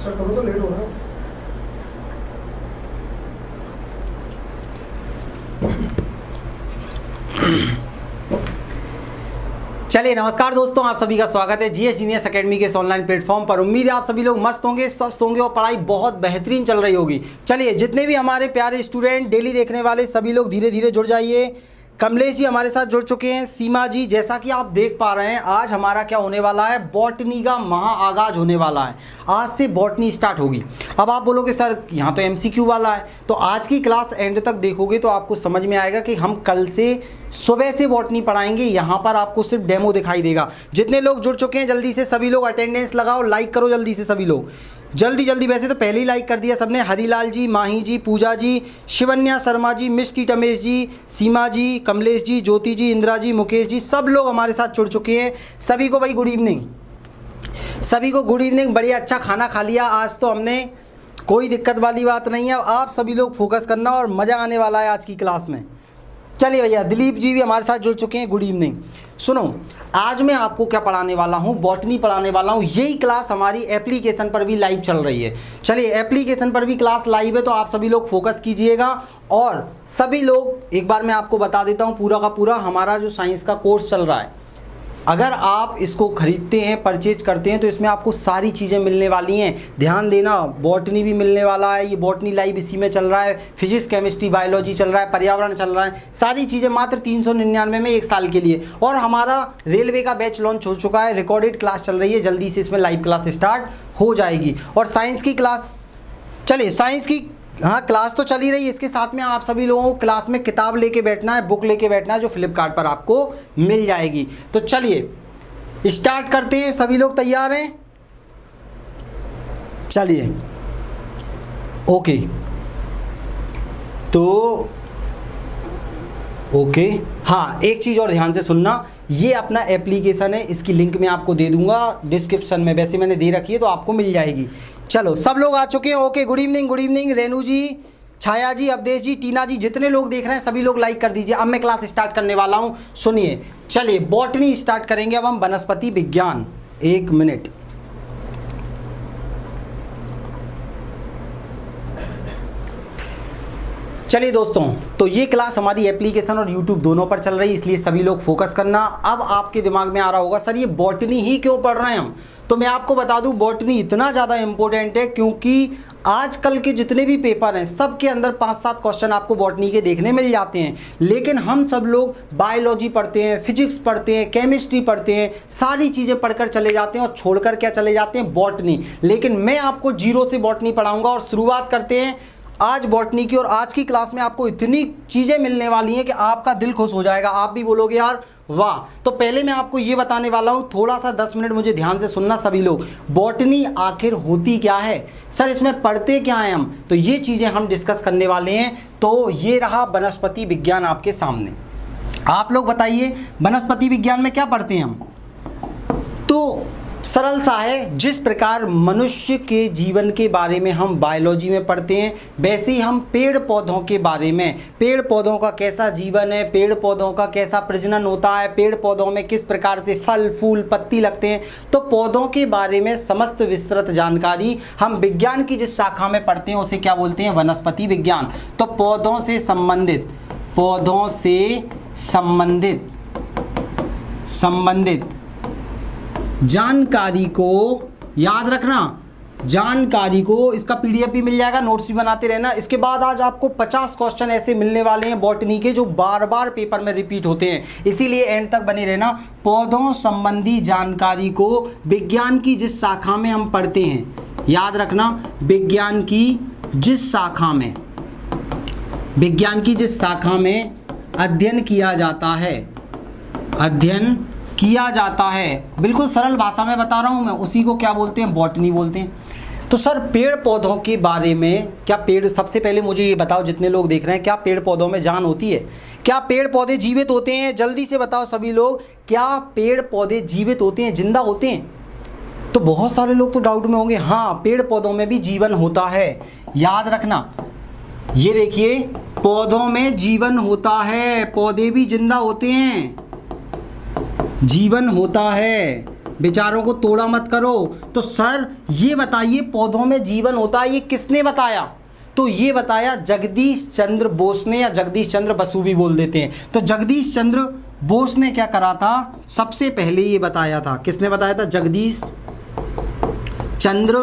Start करो तो late हो रहा है। चलिए नमस्कार दोस्तों, आप सभी का स्वागत है जीएस जीनियस एकेडमी के इस ऑनलाइन प्लेटफॉर्म पर। उम्मीद है आप सभी लोग मस्त होंगे, स्वस्थ होंगे और पढ़ाई बहुत बेहतरीन चल रही होगी। चलिए जितने भी हमारे प्यारे स्टूडेंट डेली देखने वाले सभी लोग धीरे धीरे जुड़ जाइए। कमलेश जी हमारे साथ जुड़ चुके हैं, सीमा जी। जैसा कि आप देख पा रहे हैं आज हमारा क्या होने वाला है, बॉटनी का महा आगाज होने वाला है। आज से बॉटनी स्टार्ट होगी। अब आप बोलोगे सर यहाँ तो एमसीक्यू वाला है, तो आज की क्लास एंड तक देखोगे तो आपको समझ में आएगा कि हम कल से सुबह से बॉटनी पढ़ाएंगे। यहाँ पर आपको सिर्फ डेमो दिखाई देगा। जितने लोग जुड़ चुके हैं जल्दी से सभी लोग अटेंडेंस लगाओ, लाइक करो जल्दी से सभी लोग, जल्दी जल्दी। वैसे तो पहले ही लाइक कर दिया सबने। हरीलाल जी, माही जी, पूजा जी, शिवन्या शर्मा जी, मिस टी टमेश जी, सीमा जी, कमलेश जी, ज्योति जी, इंदिरा जी, मुकेश जी, सब लोग हमारे साथ जुड़ चुके हैं। सभी को भाई गुड इवनिंग, सभी को गुड इवनिंग। बढ़िया अच्छा खाना खा लिया आज तो हमने, कोई दिक्कत वाली बात नहीं है। आप सभी लोग फोकस करना और मज़ा आने वाला है आज की क्लास में। चलिए भैया, दिलीप जी भी हमारे साथ जुड़ चुके हैं, गुड इवनिंग। सुनो, आज मैं आपको क्या पढ़ाने वाला हूँ, बॉटनी पढ़ाने वाला हूँ। यही क्लास हमारी एप्लीकेशन पर भी लाइव चल रही है। चलिए एप्लीकेशन पर भी क्लास लाइव है, तो आप सभी लोग फोकस कीजिएगा। और सभी लोग एक बार मैं आपको बता देता हूँ, पूरा का पूरा हमारा जो साइंस का कोर्स चल रहा है, अगर आप इसको खरीदते हैं, परचेज करते हैं, तो इसमें आपको सारी चीज़ें मिलने वाली हैं। ध्यान देना, बॉटनी भी मिलने वाला है, ये बॉटनी लाइव इसी में चल रहा है। फिजिक्स, केमिस्ट्री, बायोलॉजी चल रहा है, पर्यावरण चल रहा है, सारी चीज़ें मात्र 399 में 1 साल के लिए। और हमारा रेलवे का बैच लॉन्च हो चुका है, रिकॉर्डेड क्लास चल रही है, जल्दी से इसमें लाइव क्लास स्टार्ट हो जाएगी। और साइंस की क्लास, चलिए साइंस की हाँ क्लास तो चल ही रही है, इसके साथ में आप सभी लोगों को क्लास में किताब लेके बैठना है, बुक लेके बैठना है, जो फ्लिपकार्ट पर आपको मिल जाएगी। तो चलिए स्टार्ट करते हैं। सभी लोग तैयार हैं? चलिए ओके, तो ओके हाँ, एक चीज़ और ध्यान से सुनना, ये अपना एप्लीकेशन है, इसकी लिंक मैं आपको दे दूंगा डिस्क्रिप्शन में, वैसे मैंने दे रखी है तो आपको मिल जाएगी। चलो सब लोग आ चुके हैं, okay. Good evening, good evening. Renu ji, Chhaya ji, Avdhesh ji, Tina ji, जितने लोग देख रहे हैं सभी लोग लाइक कर दीजिए। अब मैं क्लास स्टार्ट करने वाला हूँ, सुनिए। चलिए बॉटनी स्टार्ट करेंगे अब हम, वनस्पति विज्ञान। 1 मिनट। चलिए दोस्तों, तो ये क्लास हमारी एप्लीकेशन और यूट्यूब दोनों पर चल रही है, इसलिए सभी लोग फोकस करना। अब आपके दिमाग में आ रहा होगा सर ये बॉटनी ही क्यों पढ़ रहे हैं हम, तो मैं आपको बता दूं बॉटनी इतना ज़्यादा इंपॉर्टेंट है क्योंकि आजकल के जितने भी पेपर हैं सब के अंदर 5-7 क्वेश्चन आपको बॉटनी के देखने मिल जाते हैं। लेकिन हम सब लोग बायोलॉजी पढ़ते हैं, फिजिक्स पढ़ते हैं, केमिस्ट्री पढ़ते हैं, सारी चीज़ें पढ़कर चले जाते हैं और छोड़कर क्या चले जाते हैं, बॉटनी। लेकिन मैं आपको जीरो से बॉटनी पढ़ाऊँगा और शुरुआत करते हैं आज बॉटनी की। और आज की क्लास में आपको इतनी चीज़ें मिलने वाली हैं कि आपका दिल खुश हो जाएगा, आप भी बोलोगे यार वाह। तो पहले मैं आपको ये बताने वाला हूँ, थोड़ा सा 10 मिनट मुझे ध्यान से सुनना सभी लोग। बॉटनी आखिर होती क्या है, सर इसमें पढ़ते क्या हैं हम, तो ये चीज़ें हम डिस्कस करने वाले हैं। तो ये रहा वनस्पति विज्ञान आपके सामने। आप लोग बताइए वनस्पति विज्ञान में क्या पढ़ते हैं हम, तो सरल सा है। जिस प्रकार मनुष्य के जीवन के बारे में हम बायोलॉजी में पढ़ते हैं, वैसे ही हम पेड़ पौधों के बारे में, पेड़ पौधों का कैसा जीवन है, पेड़ पौधों का कैसा प्रजनन होता है, पेड़ पौधों में किस प्रकार से फल फूल पत्ती लगते हैं, तो पौधों के बारे में समस्त विस्तृत जानकारी हम विज्ञान की जिस शाखा में पढ़ते हैं उसे क्या बोलते हैं, वनस्पति विज्ञान। तो पौधों से संबंधित, पौधों से संबंधित जानकारी को याद रखना, जानकारी को, इसका पीडीएफ भी मिल जाएगा, नोट्स भी बनाते रहना। इसके बाद आज आपको 50 क्वेश्चन ऐसे मिलने वाले हैं बॉटनी के जो बार बार पेपर में रिपीट होते हैं, इसीलिए एंड तक बने रहना। पौधों संबंधी जानकारी को विज्ञान की जिस शाखा में हम पढ़ते हैं, याद रखना, विज्ञान की जिस शाखा में, विज्ञान की जिस शाखा में अध्ययन किया जाता है, अध्ययन किया जाता है, बिल्कुल सरल भाषा में बता रहा हूँ मैं, उसी को क्या बोलते हैं, बॉटनी बोलते हैं। तो सर पेड़ पौधों के बारे में, क्या पेड़, सबसे पहले मुझे ये बताओ जितने लोग देख रहे हैं, क्या पेड़ पौधों में जान होती है, क्या पेड़ पौधे जीवित होते हैं, जल्दी से बताओ सभी लोग, क्या पेड़ पौधे जीवित होते हैं, जिंदा होते हैं। तो बहुत सारे लोग तो डाउट में होंगे, हाँ पेड़ पौधों में भी जीवन होता है, याद रखना। ये देखिए पौधों में जीवन होता है, पौधे भी जिंदा होते हैं, जीवन होता है। विचारों को तोड़ा मत करो। तो सर ये बताइए पौधों में जीवन होता है, ये किसने बताया? तो ये बताया जगदीश चंद्र बोस ने, या जगदीश चंद्र बसु भी बोल देते हैं। तो जगदीश चंद्र बोस ने क्या करा था, सबसे पहले ये बताया था। किसने बताया था? जगदीश चंद्र,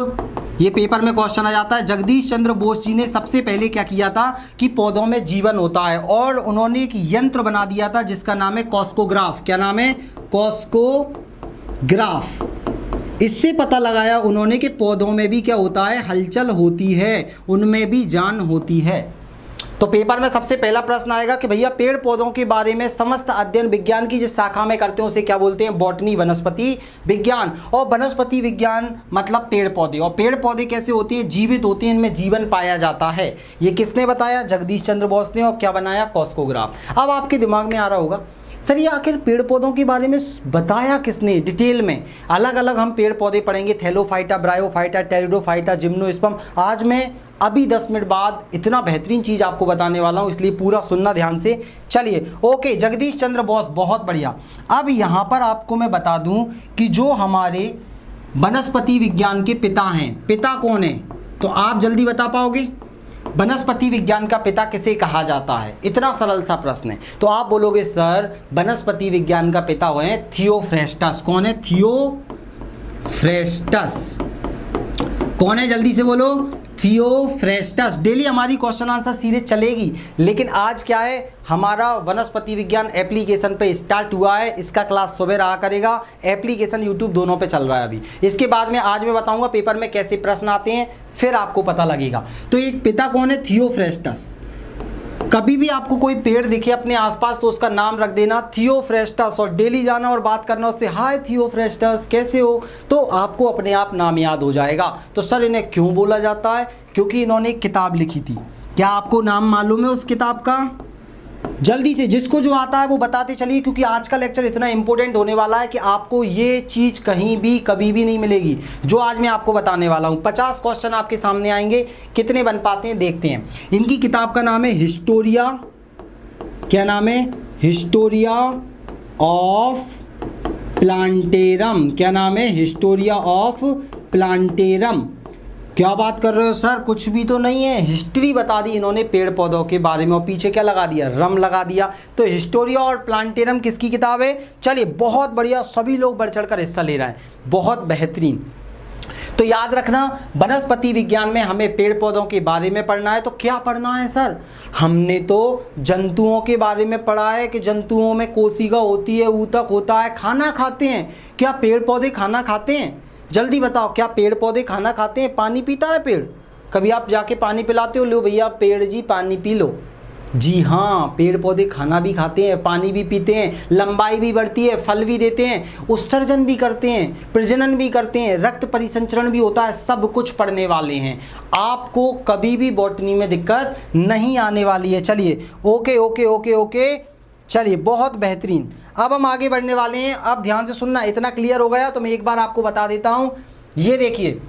ये पेपर में क्वेश्चन आ जाता है। जगदीश चंद्र बोस जी ने सबसे पहले क्या किया था कि पौधों में जीवन होता है, और उन्होंने एक यंत्र बना दिया था जिसका नाम है कॉस्कोग्राफ। क्या नाम है? कॉस्कोग्राफ। इससे पता लगाया उन्होंने कि पौधों में भी क्या होता है, हलचल होती है, उनमें भी जान होती है। तो पेपर में सबसे पहला प्रश्न आएगा कि भैया पेड़ पौधों के बारे में समस्त अध्ययन विज्ञान की जिस शाखा में करते हैं उसे क्या बोलते हैं? बॉटनी, वनस्पति विज्ञान। और वनस्पति विज्ञान मतलब पेड़ पौधे। और पेड़ पौधे कैसे होते हैं? जीवित होते हैं, इनमें जीवन पाया जाता है। ये किसने बताया? जगदीश चंद्र बोस ने। और क्या बनाया? कॉस्कोग्राफ। अब आपके दिमाग में आ रहा होगा सर ये आखिर पेड़ पौधों के बारे में बताया किसने डिटेल में? अलग अलग हम पेड़ पौधे पढ़ेंगे, थैलोफाइटा, ब्रायोफाइटा, टेरिडोफाइटा, जिम्नोस्पर्म। आज मैं अभी 10 मिनट बाद इतना बेहतरीन चीज़ आपको बताने वाला हूँ, इसलिए पूरा सुनना ध्यान से। चलिए ओके, जगदीश चंद्र बोस, बहुत बढ़िया। अब यहाँ पर आपको मैं बता दूँ कि जो हमारे वनस्पति विज्ञान के पिता हैं, पिता कौन है? तो आप जल्दी बता पाओगे? वनस्पति विज्ञान का पिता किसे कहा जाता है? इतना सरल सा प्रश्न है। तो आप बोलोगे सर वनस्पति विज्ञान का पिता हुए हैं थियोफ्रेस्टस। कौन है? थियोफ्रेस्टस। कौन है? जल्दी से बोलो। थियोफ्रेस्टस। डेली हमारी क्वेश्चन आंसर सीरीज चलेगी, लेकिन आज क्या है, हमारा वनस्पति विज्ञान एप्लीकेशन पे स्टार्ट हुआ है। इसका क्लास सुबह रहा करेगा, एप्लीकेशन यूट्यूब दोनों पे चल रहा है अभी। इसके बाद में आज मैं बताऊंगा पेपर में कैसे प्रश्न आते हैं, फिर आपको पता लगेगा। तो एक पिता कौन है? थियोफ्रेस्टस। कभी भी आपको कोई पेड़ दिखे अपने आसपास तो उसका नाम रख देना थियोफ्रेस्टस, और डेली जाना और बात करना उससे, हाय थियोफ्रेस्टस कैसे हो, तो आपको अपने आप नाम याद हो जाएगा। तो सर इन्हें क्यों बोला जाता है? क्योंकि इन्होंने एक किताब लिखी थी। क्या आपको नाम मालूम है उस किताब का? जल्दी से जिसको जो आता है वो बताते चलिए, क्योंकि आज का लेक्चर इतना इंपॉर्टेंट होने वाला है कि आपको ये चीज़ कहीं भी कभी भी नहीं मिलेगी जो आज मैं आपको बताने वाला हूँ। 50 क्वेश्चन आपके सामने आएंगे, कितने बन पाते हैं देखते हैं। इनकी किताब का नाम है हिस्टोरिया, क्या नाम है? Historia of plantarum. क्या नाम है? Historia of plantarum. क्या बात कर रहे हो सर, कुछ भी तो नहीं है, हिस्ट्री बता दी इन्होंने पेड़ पौधों के बारे में, और पीछे क्या लगा दिया? रम लगा दिया। तो हिस्टोरिया और प्लांटेरम किसकी किताब है? चलिए बहुत बढ़िया, सभी लोग बढ़ चढ़ कर हिस्सा ले रहे हैं, बहुत बेहतरीन। तो याद रखना वनस्पति विज्ञान में हमें पेड़ पौधों के बारे में पढ़ना है। तो क्या पढ़ना है सर? हमने तो जंतुओं के बारे में पढ़ा है कि जंतुओं में कोशिका होती है, ऊतक होता है, खाना खाते हैं। क्या पेड़ पौधे खाना खाते हैं? जल्दी बताओ, क्या पेड़ पौधे खाना खाते हैं? पानी पीता है पेड़? कभी आप जाके पानी पिलाते हो? लो भैया पेड़ जी पानी पी लो। जी हाँ, पेड़ पौधे खाना भी खाते हैं, पानी भी पीते हैं, लंबाई भी बढ़ती है, फल भी देते हैं, उत्सर्जन भी करते हैं, प्रजनन भी करते हैं, रक्त परिसंचरण भी होता है। सब कुछ पढ़ने वाले हैं, आपको कभी भी बॉटनी में दिक्कत नहीं आने वाली है। चलिए ओके ओके ओके ओके, चलिए बहुत बेहतरीन। अब हम आगे बढ़ने वाले हैं। अब ध्यान से सुनना, इतना क्लियर हो गया तो मैं एक बार आपको बता देता हूँ। ये देखिए,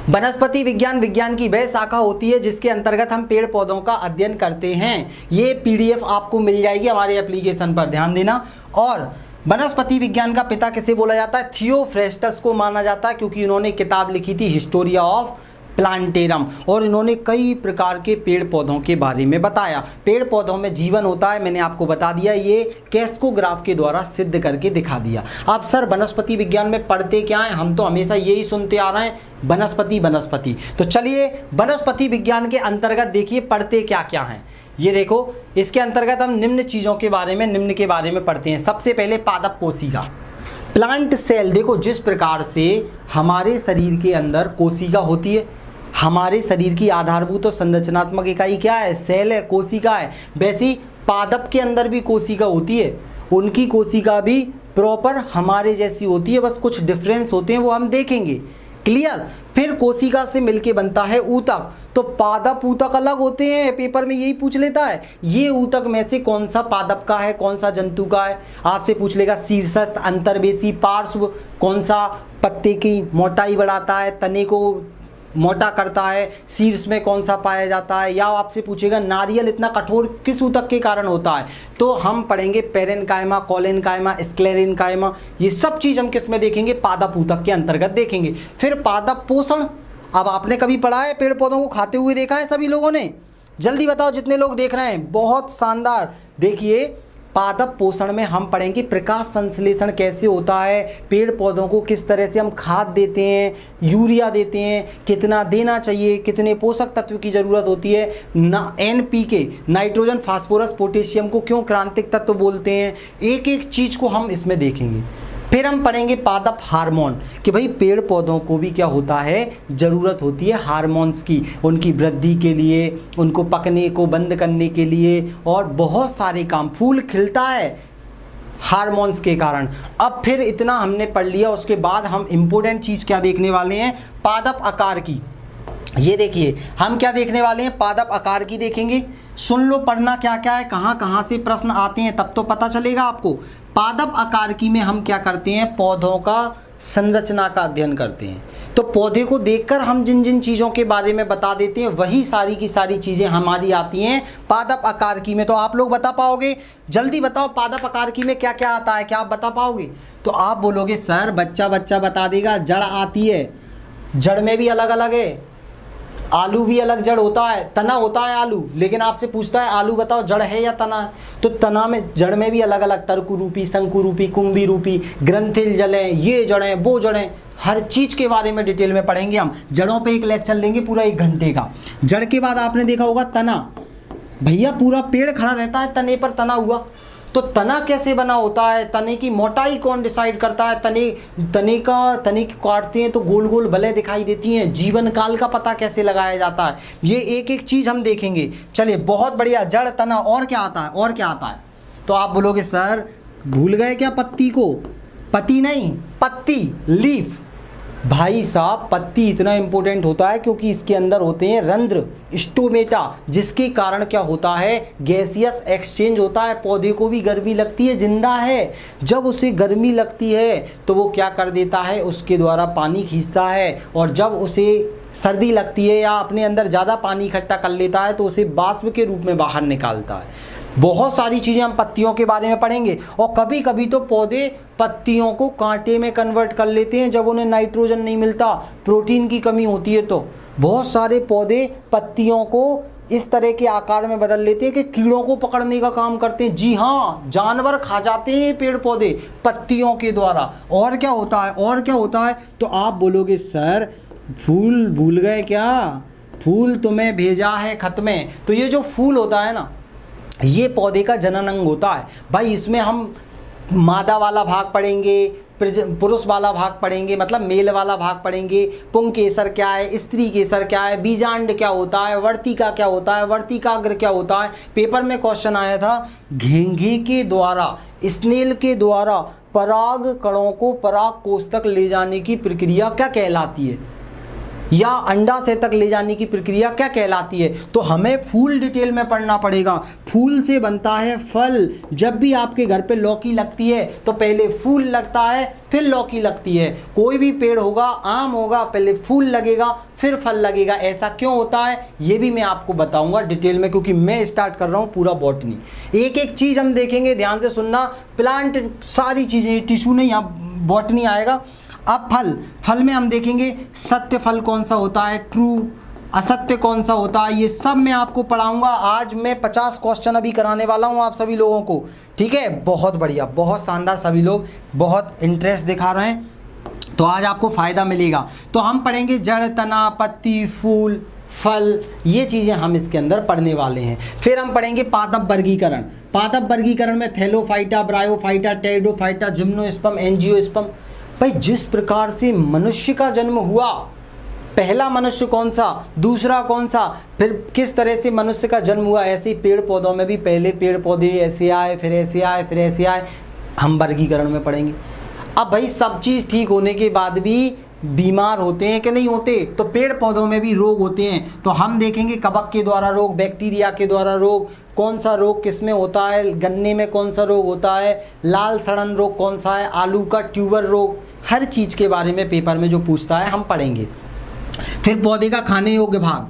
वनस्पति विज्ञान की वह शाखा होती है जिसके अंतर्गत हम पेड़ पौधों का अध्ययन करते हैं। ये पीडीएफ आपको मिल जाएगी हमारे एप्लीकेशन पर, ध्यान देना। और वनस्पति विज्ञान का पिता किसे बोला जाता है? थियोफ्रेस्टस को माना जाता है, क्योंकि इन्होंने किताब लिखी थी हिस्टोरिया ऑफ प्लांटेरम, और इन्होंने कई प्रकार के पेड़ पौधों के बारे में बताया। पेड़ पौधों में जीवन होता है, मैंने आपको बता दिया, ये कॉस्कोग्राफ के द्वारा सिद्ध करके दिखा दिया। अब सर वनस्पति विज्ञान में पढ़ते क्या है? हम तो हमेशा यही सुनते आ रहे हैं, वनस्पति वनस्पति। तो चलिए वनस्पति विज्ञान के अंतर्गत देखिए पढ़ते क्या क्या हैं। ये देखो, इसके अंतर्गत हम निम्न चीज़ों के बारे में, निम्न के बारे में पढ़ते हैं। सबसे पहले पादप कोशिका, प्लांट सेल। देखो जिस प्रकार से हमारे शरीर के अंदर कोशिका होती है, हमारे शरीर की आधारभूत और संरचनात्मक इकाई क्या है? सेल है, कोशिका है। वैसी पादप के अंदर भी कोशिका होती है, उनकी कोशिका भी प्रॉपर हमारे जैसी होती है, बस कुछ डिफरेंस होते हैं, वो हम देखेंगे। क्लियर? फिर कोशिका से मिलके बनता है ऊतक। तो पादप ऊतक अलग होते हैं, पेपर में यही पूछ लेता है, ये ऊतक में से कौन सा पादप का है, कौन सा जंतु का है। आपसे पूछ लेगा शीर्षस्थ, अंतर्वेशी, पार्श्व, कौन सा पत्ते की मोटाई बढ़ाता है, तने को मोटा करता है, शीर्ष में कौन सा पाया जाता है, या आपसे पूछेगा नारियल इतना कठोर किस ऊतक के कारण होता है, तो हम पढ़ेंगे पेरेन्काइमा, कोलेनकाइमा, स्क्लेरेन्काइमा। ये सब चीज़ हम किस में देखेंगे, पादप ऊतक के अंतर्गत देखेंगे। फिर पादप पोषण, अब आपने कभी पढ़ा है, पेड़ पौधों को खाते हुए देखा है सभी लोगों ने? जल्दी बताओ जितने लोग देख रहे हैं, बहुत शानदार। देखिए पादप पोषण में हम पढ़ेंगे प्रकाश संश्लेषण कैसे होता है, पेड़ पौधों को किस तरह से हम खाद देते हैं, यूरिया देते हैं, कितना देना चाहिए, कितने पोषक तत्व की ज़रूरत होती है, NPK नाइट्रोजन फास्फोरस पोटेशियम को क्यों क्रांतिक तत्व बोलते हैं, एक एक चीज़ को हम इसमें देखेंगे। फिर हम पढ़ेंगे पादप हार्मोन कि भाई पेड़ पौधों को भी क्या होता है, ज़रूरत होती है हार्मोन्स की, उनकी वृद्धि के लिए, उनको पकने को बंद करने के लिए, और बहुत सारे काम। फूल खिलता है हार्मोन्स के कारण। अब फिर इतना हमने पढ़ लिया, उसके बाद हम इम्पोर्टेंट चीज़ क्या देखने वाले हैं, पादप आकार की। ये देखिए हम क्या देखने वाले हैं, पादप आकार की देखेंगे। सुन लो पढ़ना क्या क्या है, कहाँ कहाँ से प्रश्न आते हैं, तब तो पता चलेगा आपको। पादप आकार की में हम क्या करते हैं, पौधों का संरचना का अध्ययन करते हैं। तो पौधे को देखकर हम जिन जिन चीज़ों के बारे में बता देते हैं, वही सारी की सारी चीज़ें हमारी आती हैं पादप आकार की में। तो आप लोग बता पाओगे? जल्दी बताओ पादप आकार की में क्या क्या आता है, क्या आप बता पाओगे? तो आप बोलोगे सर बच्चा बता देगा, जड़ आती है, जड़ में भी अलग अलग है, आलू भी अलग जड़ होता है, तना होता है आलू, लेकिन आपसे पूछता है आलू बताओ जड़ है या तना है, तो तना में जड़ में भी अलग अलग तर्कुरूपी, शंकुरूपी, कुंभी रूपी, ग्रंथिल जड़ें, ये जड़ें, वो जड़ें, हर चीज़ के बारे में डिटेल में पढ़ेंगे हम। जड़ों पे एक लेक्चर लेंगे पूरा 1 घंटे का। जड़ के बाद आपने देखा होगा तना, भैया पूरा पेड़ खड़ा रहता है तने पर, तना हुआ, तो तना कैसे बना होता है, तने की मोटाई कौन डिसाइड करता है, तने की काटते हैं तो गोल गोल भले दिखाई देती हैं, जीवन काल का पता कैसे लगाया जाता है, ये एक एक चीज़ हम देखेंगे। चलिए बहुत बढ़िया, जड़, तना, और क्या आता है, और क्या आता है? तो आप बोलोगे सर भूल गए क्या पत्ती को? पत्ती नहीं, पत्ती, लीफ। भाई साहब पत्ती इतना इंपॉर्टेंट होता है क्योंकि इसके अंदर होते हैं रंध्र, स्टोमेटा, जिसके कारण क्या होता है, गैसियस एक्सचेंज होता है। पौधे को भी गर्मी लगती है, जिंदा है, जब उसे गर्मी लगती है तो वो क्या कर देता है, उसके द्वारा पानी खींचता है, और जब उसे सर्दी लगती है या अपने अंदर ज़्यादा पानी इकट्ठा कर लेता है तो उसे वाष्प के रूप में बाहर निकालता है। बहुत सारी चीज़ें हम पत्तियों के बारे में पढ़ेंगे। और कभी कभी तो पौधे पत्तियों को कांटे में कन्वर्ट कर लेते हैं जब उन्हें नाइट्रोजन नहीं मिलता, प्रोटीन की कमी होती है। तो बहुत सारे पौधे पत्तियों को इस तरह के आकार में बदल लेते हैं कि कीड़ों को पकड़ने का काम करते हैं। जी हाँ, जानवर खा जाते हैं पेड़ पौधे पत्तियों के द्वारा। और क्या होता है, और क्या होता है? तो आप बोलोगे सर फूल भूल गए क्या? फूल तुम्हें भेजा है खत में। तो ये जो फूल होता है ना, ये पौधे का जनन अंग होता है भाई। इसमें हम मादा वाला भाग पढ़ेंगे, पुरुष वाला भाग पढ़ेंगे, मतलब मेल वाला भाग पढ़ेंगे। पुंकेसर क्या है, स्त्री केसर क्या है, बीजांड क्या होता है, वर्तिका क्या होता है, वर्तिकाग्र क्या होता है। पेपर में क्वेश्चन आया था, घेंघे के द्वारा, स्नेल के द्वारा पराग कणों को पराग कोष तक ले जाने की प्रक्रिया क्या कहलाती है, या अंडाशय तक ले जाने की प्रक्रिया क्या कहलाती है। तो हमें फूल डिटेल में पढ़ना पड़ेगा। फूल से बनता है फल। जब भी आपके घर पे लौकी लगती है तो पहले फूल लगता है फिर लौकी लगती है। कोई भी पेड़ होगा, आम होगा, पहले फूल लगेगा फिर फल लगेगा। ऐसा क्यों होता है ये भी मैं आपको बताऊंगा डिटेल में, क्योंकि मैं स्टार्ट कर रहा हूँ पूरा बॉटनी। एक एक चीज़ हम देखेंगे, ध्यान से सुनना। प्लांट सारी चीज़ें, टिश्यू नहीं, यहाँ बॉटनी आएगा। अब फल में हम देखेंगे सत्य फल कौन सा होता है, ट्रू, असत्य कौन सा होता है, ये सब मैं आपको पढ़ाऊंगा। आज मैं 50 क्वेश्चन अभी कराने वाला हूँ आप सभी लोगों को, ठीक है। बहुत बढ़िया, बहुत शानदार, सभी लोग बहुत इंटरेस्ट दिखा रहे हैं, तो आज आपको फ़ायदा मिलेगा। तो हम पढ़ेंगे जड़, तना, पत्ती, फूल, फल, ये चीज़ें हम इसके अंदर पढ़ने वाले हैं। फिर हम पढ़ेंगे पादप वर्गीकरण। पादप वर्गीकरण में Thallophyta, bryophyta, pteridophyta, gymnosperm, angiosperm. भाई जिस प्रकार से मनुष्य का जन्म हुआ, पहला मनुष्य कौन सा, दूसरा कौन सा, फिर किस तरह से मनुष्य का जन्म हुआ, ऐसे ही पेड़ पौधों में भी पहले पेड़ पौधे ऐसे आए, फिर ऐसे आए, फिर ऐसे आए, हम वर्गीकरण में पढ़ेंगे। अब भाई सब चीज़ ठीक होने के बाद भी बीमार होते हैं कि नहीं होते, तो पेड़ पौधों में भी रोग होते हैं। तो हम देखेंगे कवक के द्वारा रोग, बैक्टीरिया के द्वारा रोग, कौन सा रोग किस में होता है, गन्ने में कौन सा रोग होता है, लाल सड़न रोग कौन सा है, आलू का ट्यूबर रोग, हर चीज़ के बारे में पेपर में जो पूछता है हम पढ़ेंगे। फिर पौधे का खाने योग्य भाग,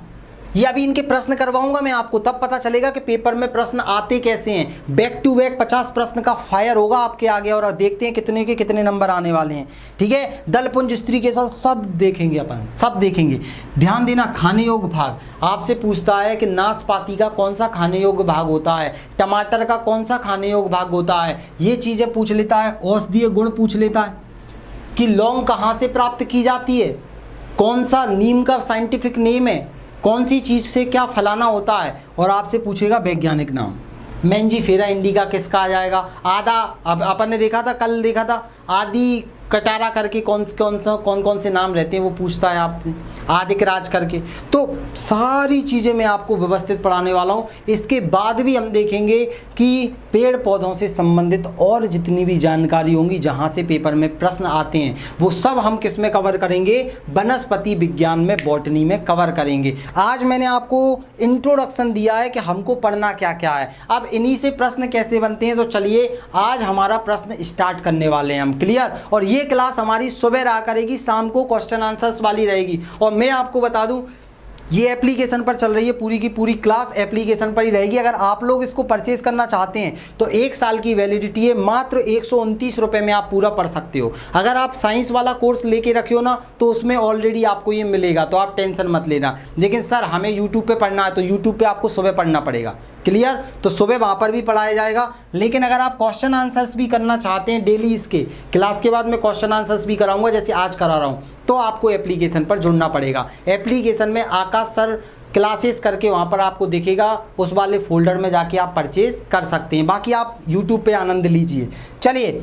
ये अभी इनके प्रश्न करवाऊंगा मैं आपको, तब पता चलेगा कि पेपर में प्रश्न आते कैसे हैं। बैक टू बैक 50 प्रश्न का फायर होगा आपके आगे, और देखते हैं कितने के कितने नंबर आने वाले हैं। ठीक है, दलपुंज स्त्री के साथ सब देखेंगे अपन, सब देखेंगे। ध्यान देना, खाने योग्य भाग आपसे पूछता है कि नाशपाती का कौन सा खाने योग्य भाग होता है, टमाटर का कौन सा खाने योग्य भाग होता है, ये चीज़ें पूछ लेता है। औषधीय गुण पूछ लेता है कि लौंग कहाँ से प्राप्त की जाती है, कौन सा नीम का साइंटिफिक नेम है, कौन सी चीज़ से क्या फलाना होता है, और आपसे पूछेगा वैज्ञानिक नाम। मैंजीफेरा इंडिका किसका आ जाएगा। आधा, अब अपन ने देखा था, कल देखा था, आदि कटारा करके कौन कौन से नाम रहते हैं वो पूछता है आपने, आदिक राज करके। तो सारी चीज़ें मैं आपको व्यवस्थित पढ़ाने वाला हूँ। इसके बाद भी हम देखेंगे कि पेड़ पौधों से संबंधित और जितनी भी जानकारी होंगी जहाँ से पेपर में प्रश्न आते हैं वो सब हम किस में कवर करेंगे, वनस्पति विज्ञान में, बॉटनी में कवर करेंगे। आज मैंने आपको इंट्रोडक्शन दिया है कि हमको पढ़ना क्या क्या है, अब इन्हीं से प्रश्न कैसे बनते हैं। तो चलिए आज हमारा प्रश्न स्टार्ट करने वाले हैं हम, क्लियर। और ये क्लास हमारी सुबह रहा करेगी, शाम को क्वेश्चन आंसर्स वाली रहेगी। और मैं आपको बता दूं ये एप्लीकेशन पर चल रही है, पूरी की पूरी क्लास एप्लीकेशन पर ही रहेगी। अगर आप लोग इसको परचेज करना चाहते हैं तो 1 साल की वैलिडिटी है, मात्र 129 रुपये में आप पूरा पढ़ सकते हो। अगर आप साइंस वाला कोर्स लेके रखे हो ना तो उसमें ऑलरेडी आपको ये मिलेगा, तो आप टेंशन मत लेना। लेकिन सर हमें यूट्यूब पे पढ़ना है तो यूट्यूब पे आपको सुबह पढ़ना पड़ेगा, क्लियर। तो सुबह वहाँ पर भी पढ़ाया जाएगा। लेकिन अगर आप क्वेश्चन आंसर्स भी करना चाहते हैं डेली, इसके क्लास के बाद मैं क्वेश्चन आंसर्स भी कराऊंगा जैसे आज करा रहा हूँ, तो आपको एप्लीकेशन पर जुड़ना पड़ेगा। एप्लीकेशन में आकाश सर क्लासेस करके वहाँ पर आपको दिखेगा, उस वाले फोल्डर में जाके आप परचेज कर सकते हैं। बाकी आप यूट्यूब पे आनंद लीजिए। चलिए,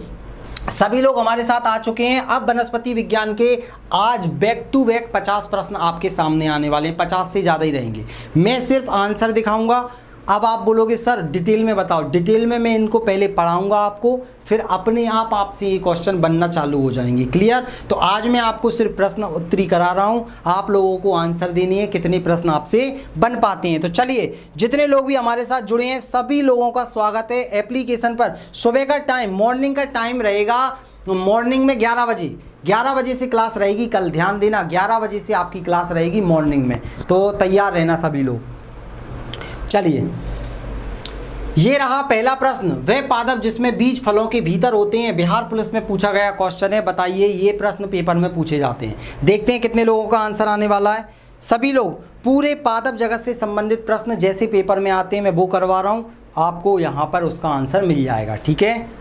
सभी लोग हमारे साथ आ चुके हैं। अब वनस्पति विज्ञान के आज बैक टू बैक 50 प्रश्न आपके सामने आने वाले हैं, 50 से ज़्यादा ही रहेंगे। मैं सिर्फ आंसर दिखाऊंगा। अब आप बोलोगे सर डिटेल में बताओ, डिटेल में मैं इनको पहले पढ़ाऊंगा आपको, फिर अपने आप आपसे ये क्वेश्चन बनना चालू हो जाएंगे, क्लियर। तो आज मैं आपको सिर्फ प्रश्न उत्तरी करा रहा हूँ, आप लोगों को आंसर देनी है कितने प्रश्न आपसे बन पाते हैं। तो चलिए, जितने लोग भी हमारे साथ जुड़े हैं सभी लोगों का स्वागत है एप्लीकेशन पर। सुबह का टाइम, मॉर्निंग का टाइम रहेगा, मॉर्निंग में 11 बजे से क्लास रहेगी। कल ध्यान देना, 11 बजे से आपकी क्लास रहेगी मॉर्निंग में, तो तैयार रहना सभी लोग। चलिए, ये रहा पहला प्रश्न, वह पादप जिसमें बीज फलों के भीतर होते हैं। बिहार पुलिस में पूछा गया क्वेश्चन है, बताइए। ये प्रश्न पेपर में पूछे जाते हैं, देखते हैं कितने लोगों का आंसर आने वाला है। सभी लोग पूरे पादप जगत से संबंधित प्रश्न जैसे पेपर में आते हैं मैं वो करवा रहा हूं, आपको यहां पर उसका आंसर मिल जाएगा, ठीक है।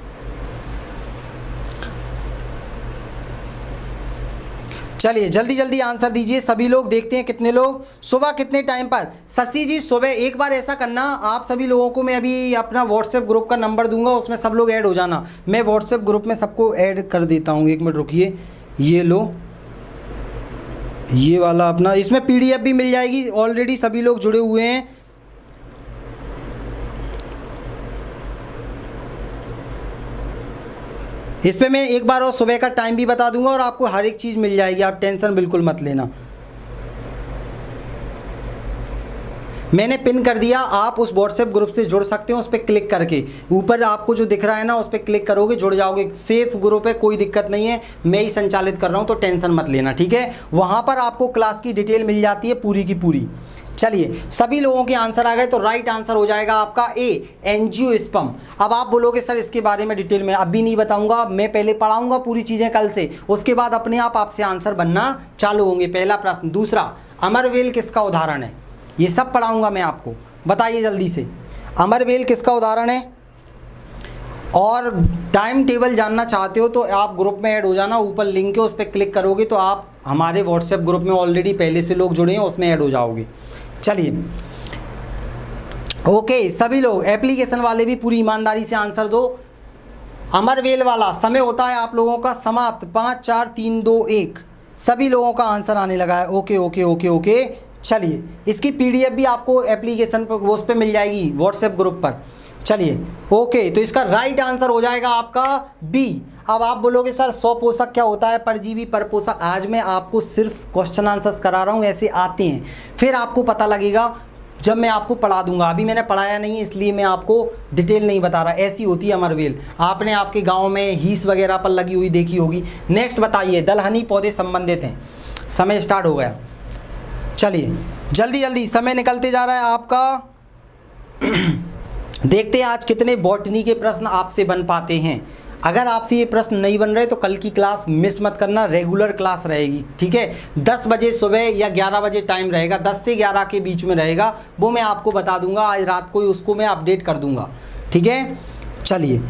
चलिए जल्दी जल्दी आंसर दीजिए सभी लोग, देखते हैं कितने लोग। सुबह कितने टाइम पर? शशि जी सुबह, एक बार ऐसा करना, आप सभी लोगों को मैं अभी अपना व्हाट्सएप ग्रुप का नंबर दूंगा, उसमें सब लोग ऐड हो जाना। मैं व्हाट्सएप ग्रुप में सबको ऐड कर देता हूँ, 1 मिनट रुकिए। ये लो, ये वाला अपना, इसमें PDF भी मिल जाएगी, ऑलरेडी सभी लोग जुड़े हुए हैं। इस पर मैं एक बार और सुबह का टाइम भी बता दूंगा और आपको हर एक चीज़ मिल जाएगी, आप टेंशन बिल्कुल मत लेना। मैंने पिन कर दिया, आप उस व्हाट्सएप ग्रुप से जुड़ सकते हो, उस पर क्लिक करके ऊपर आपको जो दिख रहा है ना उस पर क्लिक करोगे, जुड़ जाओगे। सेफ ग्रुप है, कोई दिक्कत नहीं है, मैं ही संचालित कर रहा हूँ तो टेंशन मत लेना, ठीक है। वहाँ पर आपको क्लास की डिटेल मिल जाती है पूरी की पूरी। चलिए, सभी लोगों के आंसर आ गए, तो राइट आंसर हो जाएगा आपका ए, एंजियोस्पर्म। अब आप बोलोगे सर इसके बारे में डिटेल में अभी नहीं बताऊंगा, मैं पहले पढ़ाऊंगा पूरी चीज़ें कल से, उसके बाद अपने आप आपसे आंसर बनना चालू होंगे। पहला प्रश्न। दूसरा, अमरवेल किसका उदाहरण है? ये सब पढ़ाऊंगा मैं आपको, बताइए जल्दी से, अमरवेल किसका उदाहरण है? और टाइम टेबल जानना चाहते हो तो आप ग्रुप में ऐड हो जाना, ऊपर लिंक है उस पर क्लिक करोगे तो आप हमारे व्हाट्सएप ग्रुप में ऑलरेडी पहले से लोग जुड़े हैं उसमें ऐड हो जाओगे। चलिए, ओके, सभी लोग एप्लीकेशन वाले भी पूरी ईमानदारी से आंसर दो। अमरवेल वाला समय होता है आप लोगों का समाप्त, 5 4 3 2 1। सभी लोगों का आंसर आने लगा है, ओके ओके ओके ओके। चलिए, इसकी PDF भी आपको एप्लीकेशन पर उस पर मिल जाएगी व्हाट्सएप ग्रुप पर। चलिए, ओके, तो इसका राइट आंसर हो जाएगा आपका बी। अब आप बोलोगे सर 100 पोषक क्या होता है, परजीवी, परपोषक। आज मैं आपको सिर्फ क्वेश्चन आंसर्स करा रहा हूँ, ऐसे आते हैं, फिर आपको पता लगेगा जब मैं आपको पढ़ा दूंगा। अभी मैंने पढ़ाया नहीं है इसलिए मैं आपको डिटेल नहीं बता रहा। ऐसी होती है अमरवेल, आपने आपके गाँव में हीस वगैरह पर लगी हुई देखी होगी। नेक्स्ट बताइए, दलहनी पौधे संबंधित हैं। समय स्टार्ट हो गया। चलिए जल्दी जल्दी, समय निकलते जा रहा है आपका। देखते हैं आज कितने बॉटनी के प्रश्न आपसे बन पाते हैं। अगर आपसे ये प्रश्न नहीं बन रहे तो कल की क्लास मिस मत करना, रेगुलर क्लास रहेगी, ठीक है। 10 बजे सुबह या 11 बजे टाइम रहेगा, 10 से 11 के बीच में रहेगा, वो मैं आपको बता दूंगा। आज रात को ही उसको मैं अपडेट कर दूंगा, ठीक है। चलिए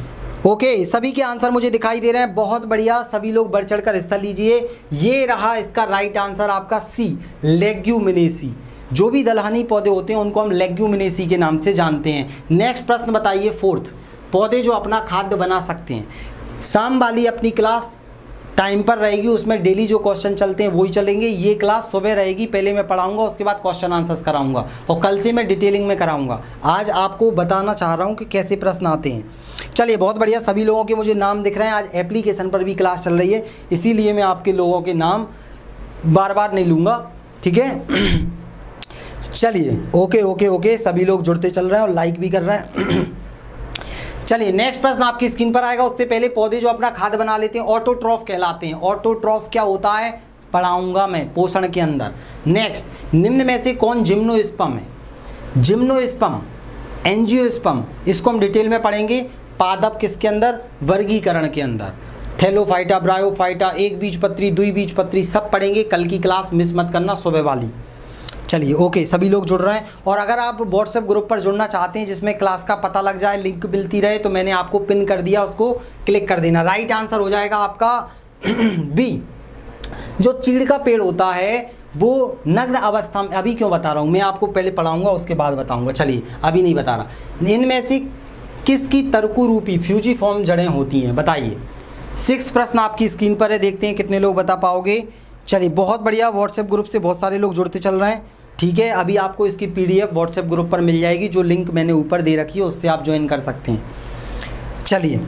ओके, सभी के आंसर मुझे दिखाई दे रहे हैं, बहुत बढ़िया। सभी लोग बढ़ चढ़कर हिस्सा लीजिए। ये रहा इसका राइट आंसर आपका सी, लेग्यूमिनेसी। जो भी दलहनी पौधे होते हैं उनको हम लेग्यूमिनेसी के नाम से जानते हैं। नेक्स्ट प्रश्न बताइए, फोर्थ, पौधे जो अपना खाद्य बना सकते हैं। शाम वाली अपनी क्लास टाइम पर रहेगी, उसमें डेली जो क्वेश्चन चलते हैं वही चलेंगे। ये क्लास सुबह रहेगी, पहले मैं पढ़ाऊंगा, उसके बाद क्वेश्चन आंसर्स कराऊंगा और कल से मैं डिटेलिंग में कराऊंगा। आज आपको बताना चाह रहा हूँ कि कैसे प्रश्न आते हैं। चलिए बहुत बढ़िया, सभी लोगों के मुझे नाम दिख रहे हैं। आज एप्लीकेशन पर भी क्लास चल रही है, इसीलिए मैं आपके लोगों के नाम बार बार नहीं लूँगा, ठीक है। चलिए ओके ओके ओके, सभी लोग जुड़ते चल रहे हैं और लाइक भी कर रहे हैं। चलिए नेक्स्ट प्रश्न आपकी स्क्रीन पर आएगा। उससे पहले पौधे जो अपना खाद्य बना लेते हैं ऑटोट्रॉफ कहलाते हैं। ऑटोट्रॉफ क्या होता है पढ़ाऊंगा मैं पोषण के अंदर। नेक्स्ट, निम्न में से कौन जिम्नोस्पर्म है? जिम्नोस्पर्म, एंजियोस्पर्म, इसको हम डिटेल में पढ़ेंगे। पादप किसके अंदर? वर्गीकरण के अंदर। थैलोफाइटा, ब्रायोफाइटा, एक बीजपत्री, द्विबीजपत्री, सब पढ़ेंगे। कल की क्लास मिस मत करना, सुबह वाली। चलिए ओके, सभी लोग जुड़ रहे हैं। और अगर आप व्हाट्सएप ग्रुप पर जुड़ना चाहते हैं जिसमें क्लास का पता लग जाए, लिंक मिलती रहे, तो मैंने आपको पिन कर दिया, उसको क्लिक कर देना। राइट आंसर हो जाएगा आपका बी। जो चीड़ का पेड़ होता है वो नग्न अवस्था में, अभी क्यों बता रहा हूँ, मैं आपको पहले पढ़ाऊंगा उसके बाद बताऊंगा। चलिए अभी नहीं बता रहा। इनमें से किसकी तर्कु रूपी फ्यूजिफॉर्म जड़ें होती हैं, बताइए। 6 प्रश्न आपकी स्क्रीन पर है, देखते हैं कितने लोग बता पाओगे। चलिए बहुत बढ़िया, व्हाट्सएप ग्रुप से बहुत सारे लोग जुड़ते चल रहे हैं, ठीक है। अभी आपको इसकी PDF व्हाट्सएप ग्रुप पर मिल जाएगी, जो लिंक मैंने ऊपर दे रखी है, उससे आप ज्वाइन कर सकते हैं। चलिए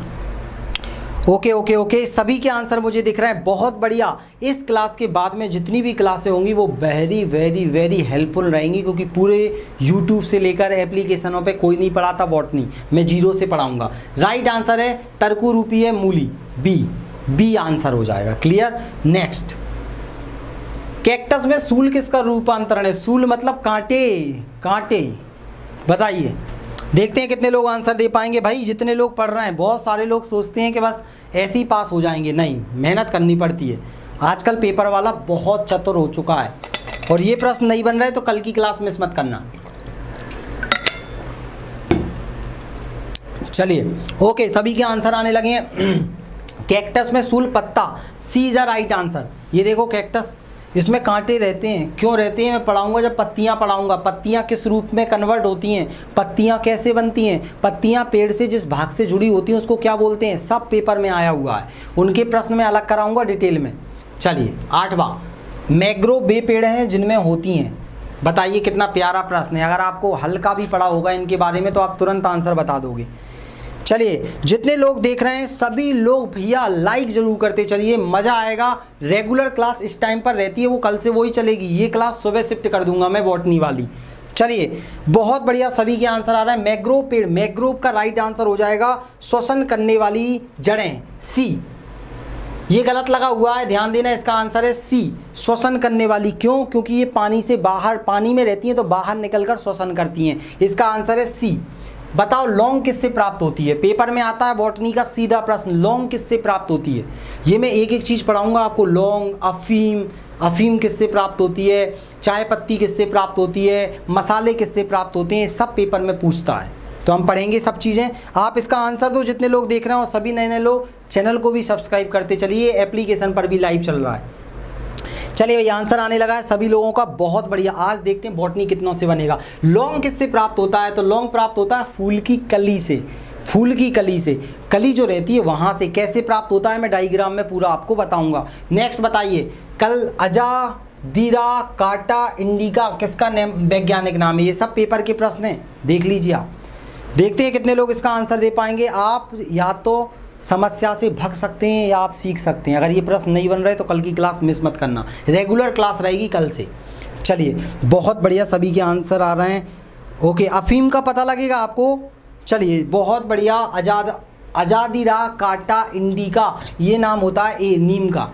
ओके ओके ओके, सभी के आंसर मुझे दिख रहे हैं, बहुत बढ़िया। इस क्लास के बाद में जितनी भी क्लासें होंगी वो वेरी वेरी वेरी हेल्पफुल रहेंगी, क्योंकि पूरे YouTube से लेकर एप्लीकेशनों पे कोई नहीं पढ़ाता बॉटनी, मैं 0 से पढ़ाऊंगा। राइट आंसर है तर्कु रूपी है मूली, बी आंसर हो जाएगा। क्लियर। नेक्स्ट, कैक्टस में सूल किसका रूपांतरण है? सूल मतलब कांटे, कांटे, बताइए। देखते हैं कितने लोग आंसर दे पाएंगे। भाई जितने लोग पढ़ रहे हैं, बहुत सारे लोग सोचते हैं कि बस ऐसे ही पास हो जाएंगे, नहीं, मेहनत करनी पड़ती है। आजकल पेपर वाला बहुत चतुर हो चुका है, और ये प्रश्न नहीं बन रहे तो कल की क्लास मिस मत करना। चलिए ओके, सभी के आंसर आने लगे हैं। कैक्टस में सूल पत्ता, सी इज अ राइट आंसर। ये देखो कैक्टस, इसमें कांटे रहते हैं, क्यों रहते हैं मैं पढ़ाऊंगा जब पत्तियां पढ़ाऊंगा। पत्तियां किस रूप में कन्वर्ट होती हैं, पत्तियां कैसे बनती हैं, पत्तियां पेड़ से जिस भाग से जुड़ी होती हैं उसको क्या बोलते हैं, सब पेपर में आया हुआ है। उनके प्रश्न में अलग कराऊंगा डिटेल में। चलिए 8वां, मैंग्रोव वे पेड़ हैं जिनमें होती हैं, बताइए। कितना प्यारा प्रश्न है, अगर आपको हल्का भी पढ़ा होगा इनके बारे में तो आप तुरंत आंसर बता दोगे। चलिए जितने लोग देख रहे हैं सभी लोग भैया लाइक जरूर करते चलिए, मज़ा आएगा। रेगुलर क्लास इस टाइम पर रहती है, वो कल से वही चलेगी। ये क्लास सुबह शिफ्ट कर दूंगा मैं बॉटनी वाली। चलिए बहुत बढ़िया, सभी के आंसर आ रहा है। मैंग्रोव पेड़, मैंग्रोव का राइट आंसर हो जाएगा श्वसन करने वाली जड़ें, सी। ये गलत लगा हुआ है, ध्यान देना, इसका आंसर है सी, श्वसन करने वाली। क्यों? क्योंकि ये पानी से बाहर, पानी में रहती हैं तो बाहर निकलकर श्वसन करती हैं। इसका आंसर है सी। बताओ लौंग किससे प्राप्त होती है? पेपर में आता है बॉटनी का सीधा प्रश्न, लौंग किससे प्राप्त होती है? ये मैं एक एक चीज़ पढ़ाऊंगा आपको। लौंग, अफीम, अफीम किससे प्राप्त होती है, चाय पत्ती किससे प्राप्त होती है, मसाले किससे प्राप्त होते हैं, सब पेपर में पूछता है, तो हम पढ़ेंगे सब चीज़ें। आप इसका आंसर दो जितने लोग देख रहे हैं, और सभी नए नए लोग चैनल को भी सब्सक्राइब करते चलिए, एप्लीकेशन पर भी लाइव चल रहा है। चलिए भाई आंसर आने लगा है सभी लोगों का, बहुत बढ़िया। आज देखते हैं बॉटनी कितनों से बनेगा। लौंग किससे प्राप्त होता है? तो लौंग प्राप्त होता है फूल की कली से, फूल की कली से। कली जो रहती है वहाँ से। कैसे प्राप्त होता है मैं डायग्राम में पूरा आपको बताऊंगा। नेक्स्ट बताइए, कल अजादिरा काटा इंडिका किसका वैज्ञानिक नाम है? ये सब पेपर के प्रश्न हैं, देख लीजिए आप। देखते हैं कितने लोग इसका आंसर दे पाएंगे। आप या तो समस्या से भाग सकते हैं या आप सीख सकते हैं। अगर ये प्रश्न नहीं बन रहे तो कल की क्लास मिस मत करना, रेगुलर क्लास रहेगी कल से। चलिए बहुत बढ़िया, सभी के आंसर आ रहे हैं। ओके, अफीम का पता लगेगा आपको। चलिए बहुत बढ़िया, अजादिरा काटा इंडिका, ये नाम होता है नीम का।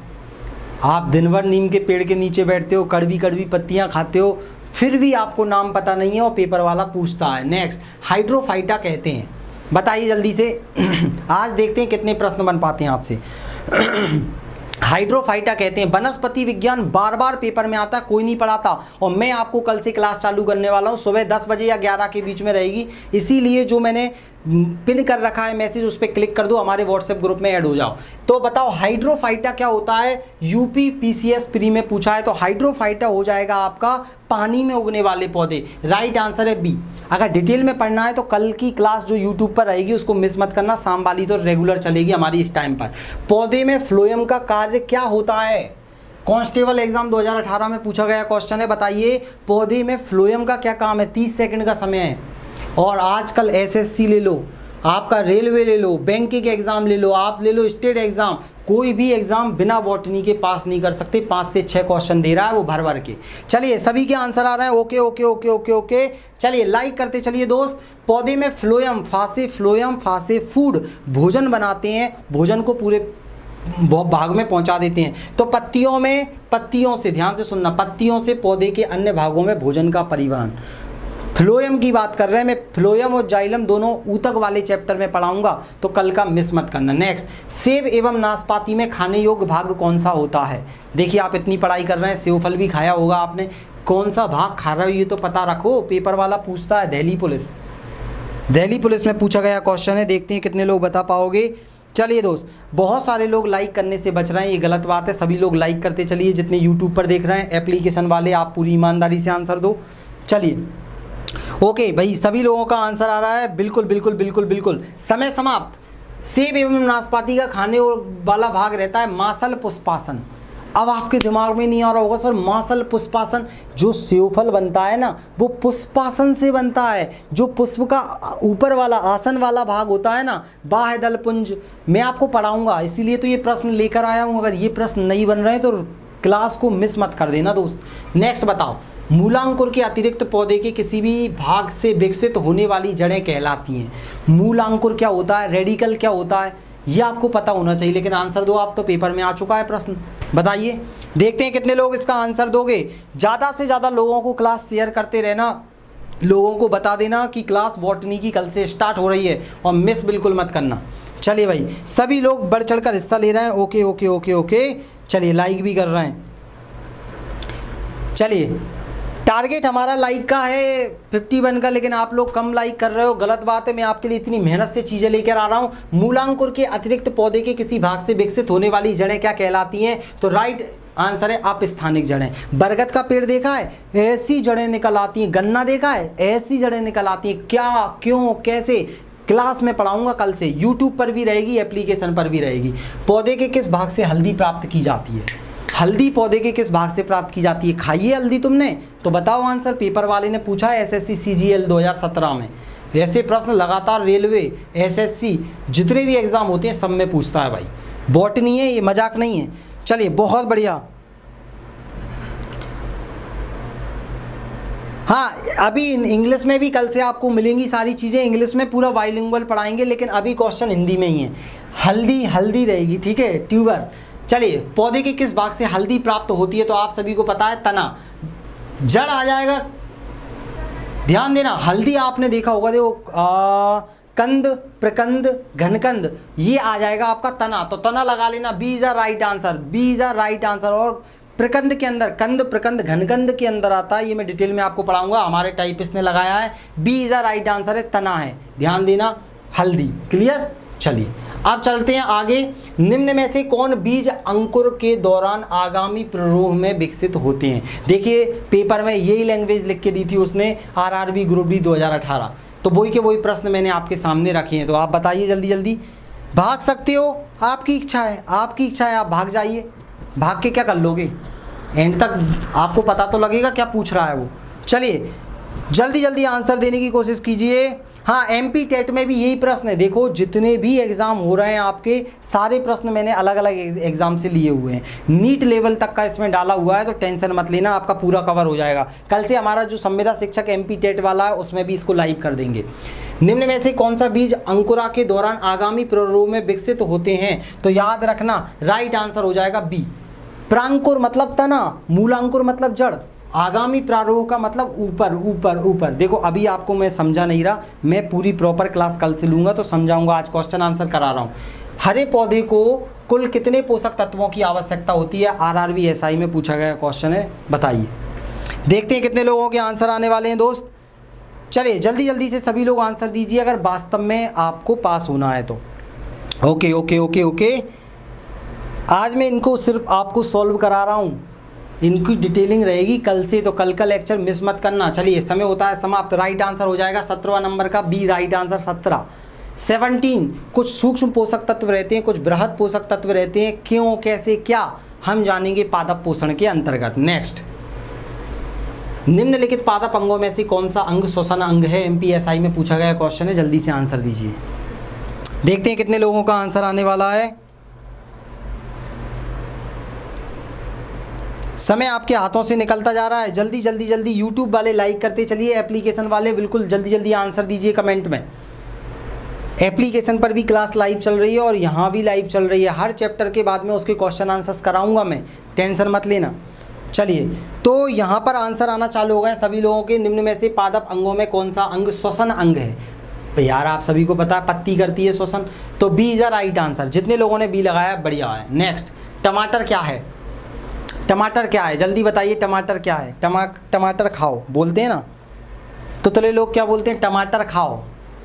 आप दिन भर नीम के पेड़ के नीचे बैठते हो, कड़वी कड़वी पत्तियां खाते हो, फिर भी आपको नाम पता नहीं है और पेपर वाला पूछता है। नेक्स्ट, हाइड्रोफाइटा कहते हैं, बताइए जल्दी से। आज देखते हैं कितने प्रश्न बन पाते हैं आपसे। हाइड्रोफाइटा कहते हैं, वनस्पति विज्ञान बार बार पेपर में आता है, कोई नहीं पढ़ाता, और मैं आपको कल से क्लास चालू करने वाला हूँ। सुबह 10 बजे या 11 के बीच में रहेगी, इसीलिए जो मैंने पिन कर रखा है मैसेज उस पर क्लिक कर दो, हमारे व्हाट्सएप ग्रुप में ऐड हो जाओ। तो बताओ हाइड्रोफाइटा क्या होता है, यूपी पीसीएस प्री में पूछा है। तो हाइड्रोफाइटा हो जाएगा आपका पानी में उगने वाले पौधे। राइट आंसर है बी। अगर डिटेल में पढ़ना है तो कल की क्लास जो यूट्यूब पर रहेगी उसको मिस मत करना, शाम वाली तो रेगुलर चलेगी हमारी इस टाइम पर। पौधे में फ्लोएम का कार्य क्या होता है, कांस्टेबल एग्जाम 2018 में पूछा गया क्वेश्चन है। बताइए पौधे में फ्लोएम का क्या काम है, 30 सेकंड का समय है। और आजकल एसएससी ले लो, आपका रेलवे ले लो, बैंकिंग एग्जाम ले लो, आप ले लो स्टेट एग्जाम, कोई भी एग्जाम बिना बॉटनी के पास नहीं कर सकते। 5 से 6 क्वेश्चन दे रहा है वो भर भर के। चलिए सभी के आंसर आ रहे हैं, okay okay okay okay okay. चलिए लाइक करते चलिए दोस्त। पौधे में फ्लोएम फासे फूड, भोजन बनाते हैं, भोजन को पूरे भाग में पहुंचा देते हैं। तो पत्तियों से, ध्यान से सुनना, पत्तियों से पौधे के अन्य भागों में भोजन का परिवहन। फ्लोएम की बात कर रहे हैं, मैं फ्लोएम और जाइलम दोनों ऊतक वाले चैप्टर में पढ़ाऊंगा, तो कल का मिस मत करना। नेक्स्ट, सेब एवं नाशपाती में खाने योग्य भाग कौन सा होता है। देखिए आप इतनी पढ़ाई कर रहे हैं, सेब फल भी खाया होगा आपने, कौन सा भाग खा रहे हो ये तो पता रखो, पेपर वाला पूछता है। दिल्ली पुलिस में पूछा गया क्वेश्चन है, देखते हैं कितने लोग बता पाओगे। चलिए दोस्त, बहुत सारे लोग लाइक करने से बच रहे हैं, ये गलत बात है। सभी लोग लाइक करते चलिए, जितने यूट्यूब पर देख रहे हैं। एप्लीकेशन वाले आप पूरी ईमानदारी से आंसर दो। चलिए ओके भाई, सभी लोगों का आंसर आ रहा है, बिल्कुल बिल्कुल बिल्कुल बिल्कुल। समय समाप्त। सेब एवं नाशपाती का खाने वाला भाग रहता है मासल पुष्पासन। अब आपके दिमाग में नहीं आ रहा होगा सर, मासल पुष्पासन, जो सेवफल बनता है ना वो पुष्पासन से बनता है। जो पुष्प का ऊपर वाला आसन वाला भाग होता है ना, बाह्य दल पुंज, मैं आपको पढ़ाऊंगा, इसीलिए तो ये प्रश्न लेकर आया हूँ। अगर ये प्रश्न नहीं बन रहे हैं तो क्लास को मिस मत कर देना दोस्त। नेक्स्ट बताओ, मूलांकुर के अतिरिक्त पौधे के किसी भी भाग से विकसित होने वाली जड़ें कहलाती हैं। मूलांकुर क्या होता है, रेडिकल क्या होता है, ये आपको पता होना चाहिए, लेकिन आंसर दो आप, तो पेपर में आ चुका है प्रश्न। बताइए, देखते हैं कितने लोग इसका आंसर दोगे। ज़्यादा से ज़्यादा लोगों को क्लास शेयर करते रहना, लोगों को बता देना कि क्लास बॉटनी की कल से स्टार्ट हो रही है, और मिस बिल्कुल मत करना। चलिए भाई, सभी लोग बढ़ चढ़ कर हिस्सा ले रहे हैं, ओके ओके ओके ओके। चलिए लाइक भी कर रहे हैं। चलिए, टारगेट हमारा लाइक का है 51 का, लेकिन आप लोग कम लाइक कर रहे हो, गलत बात है। मैं आपके लिए इतनी मेहनत से चीज़ें लेकर आ रहा हूँ। मूलांकुर के अतिरिक्त पौधे के किसी भाग से विकसित होने वाली जड़ें क्या कहलाती हैं, तो राइट आंसर है अपस्थानिक जड़ें। बरगद का पेड़ देखा है, ऐसी जड़ें निकल आती हैं। गन्ना देखा है, ऐसी जड़ें निकल आती हैं। क्या, क्यों, कैसे, क्लास में पढ़ाऊंगा कल से, यूट्यूब पर भी रहेगी, एप्लीकेशन पर भी रहेगी। पौधे के किस भाग से हल्दी प्राप्त की जाती है, हल्दी पौधे के किस भाग से प्राप्त की जाती है। खाइए हल्दी तुमने, तो बताओ आंसर। पेपर वाले ने पूछा है एसएससी सीजीएल 2017 में। ऐसे प्रश्न लगातार रेलवे, एसएससी, जितने भी एग्जाम होते हैं सब में पूछता है भाई। बॉटनी है ये, मजाक नहीं है। चलिए बहुत बढ़िया। हाँ, अभी इंग्लिश में भी कल से आपको मिलेंगी सारी चीज़ें, इंग्लिश में पूरा बाइलिंगुअल पढ़ाएंगे, लेकिन अभी क्वेश्चन हिंदी में ही है। हल्दी रहेगी, ठीक है, ट्यूबर। चलिए, पौधे के किस भाग से हल्दी प्राप्त होती है, तो आप सभी को पता है तना। जड़ आ जाएगा, ध्यान देना। हल्दी आपने देखा होगा, देखो कंद, प्रकंद, घनकंद, ये आ जाएगा आपका तना, तो तना लगा लेना। B is a right answer, B is a right answer. और प्रकंद के अंदर कंद, प्रकंद, घनकंद के अंदर आता है, ये मैं डिटेल में आपको पढ़ाऊंगा, हमारे टाइपिस्ट ने लगाया है। B is a right answer है, तना है, ध्यान देना, हल्दी। क्लियर। चलिए अब चलते हैं आगे। निम्न में से कौन बीज अंकुर के दौरान आगामी प्ररोह में विकसित होते हैं। देखिए पेपर में यही लैंग्वेज लिख के दी थी उसने, आरआरबी ग्रुप डी 2018, तो वही के वही प्रश्न मैंने आपके सामने रखे हैं। तो आप बताइए जल्दी जल्दी। भाग सकते हो, आपकी इच्छा है, आपकी इच्छा है, आप भाग जाइए। भाग के क्या कर लोगे, एंड तक आपको पता तो लगेगा क्या पूछ रहा है वो। चलिए जल्दी जल्दी आंसर देने की कोशिश कीजिए। हाँ, एमपी टेट में भी यही प्रश्न है। देखो जितने भी एग्ज़ाम हो रहे हैं आपके, सारे प्रश्न मैंने अलग अलग एग्ज़ाम से लिए हुए हैं। नीट लेवल तक का इसमें डाला हुआ है, तो टेंशन मत लेना, आपका पूरा कवर हो जाएगा। कल से हमारा जो संविदा शिक्षक एमपी टेट वाला है उसमें भी इसको लाइव कर देंगे। निम्न में से कौन सा बीज अंकुरा के दौरान आगामी प्ररोह में विकसित होते हैं, तो याद रखना राइट आंसर हो जाएगा बी। प्रांकुर मतलब तना, मूलांकुर मतलब जड़, आगामी प्रारोह का मतलब ऊपर ऊपर ऊपर। देखो अभी आपको मैं समझा नहीं रहा, मैं पूरी प्रॉपर क्लास कल से लूँगा तो समझाऊंगा, आज क्वेश्चन आंसर करा रहा हूँ। हरे पौधे को कुल कितने पोषक तत्वों की आवश्यकता होती है? आरआरबी एसआई में पूछा गया क्वेश्चन है, बताइए। देखते हैं कितने लोगों के आंसर आने वाले हैं दोस्त। चलिए जल्दी जल्दी से सभी लोग आंसर दीजिए अगर वास्तव में आपको पास होना है तो। ओके ओके ओके ओके, आज मैं इनको सिर्फ आपको सॉल्व करा रहा हूँ, इनकी डिटेलिंग रहेगी कल से, तो कल का लेक्चर मिस मत करना। चलिए समय होता है समाप्त। राइट आंसर हो जाएगा 17वां नंबर का बी, राइट आंसर 17। 17 कुछ सूक्ष्म पोषक तत्व रहते हैं, कुछ बृहद पोषक तत्व रहते हैं, क्यों कैसे क्या हम जानेंगे पादप पोषण के अंतर्गत। नेक्स्ट, निम्नलिखित पादप अंगों में से कौन सा अंग श्वसन अंग है? एमपीएसआई में पूछा गया क्वेश्चन है, जल्दी से आंसर दीजिए। देखते हैं कितने लोगों का आंसर आने वाला है। समय आपके हाथों से निकलता जा रहा है, जल्दी जल्दी जल्दी। यूट्यूब वाले लाइक करते चलिए, एप्लीकेशन वाले बिल्कुल जल्दी जल्दी आंसर दीजिए कमेंट में। एप्लीकेशन पर भी क्लास लाइव चल रही है और यहाँ भी लाइव चल रही है। हर चैप्टर के बाद में उसके क्वेश्चन आंसर्स कराऊंगा मैं, टेंशन मत लेना। चलिए तो यहाँ पर आंसर आना चालू हो गए सभी लोगों के। निम्न में से पादप अंगों में कौन सा अंग श्वसन अंग है? तो यार आप सभी को पता है पत्ती करती है श्वसन, तो B is the right answer. जितने लोगों ने बी लगाया बढ़िया है। नेक्स्ट, टमाटर क्या है? टमाटर क्या है जल्दी बताइए, टमाटर क्या है? टमाटर खाओ बोलते हैं ना, तो तले लोग क्या बोलते हैं? टमाटर खाओ।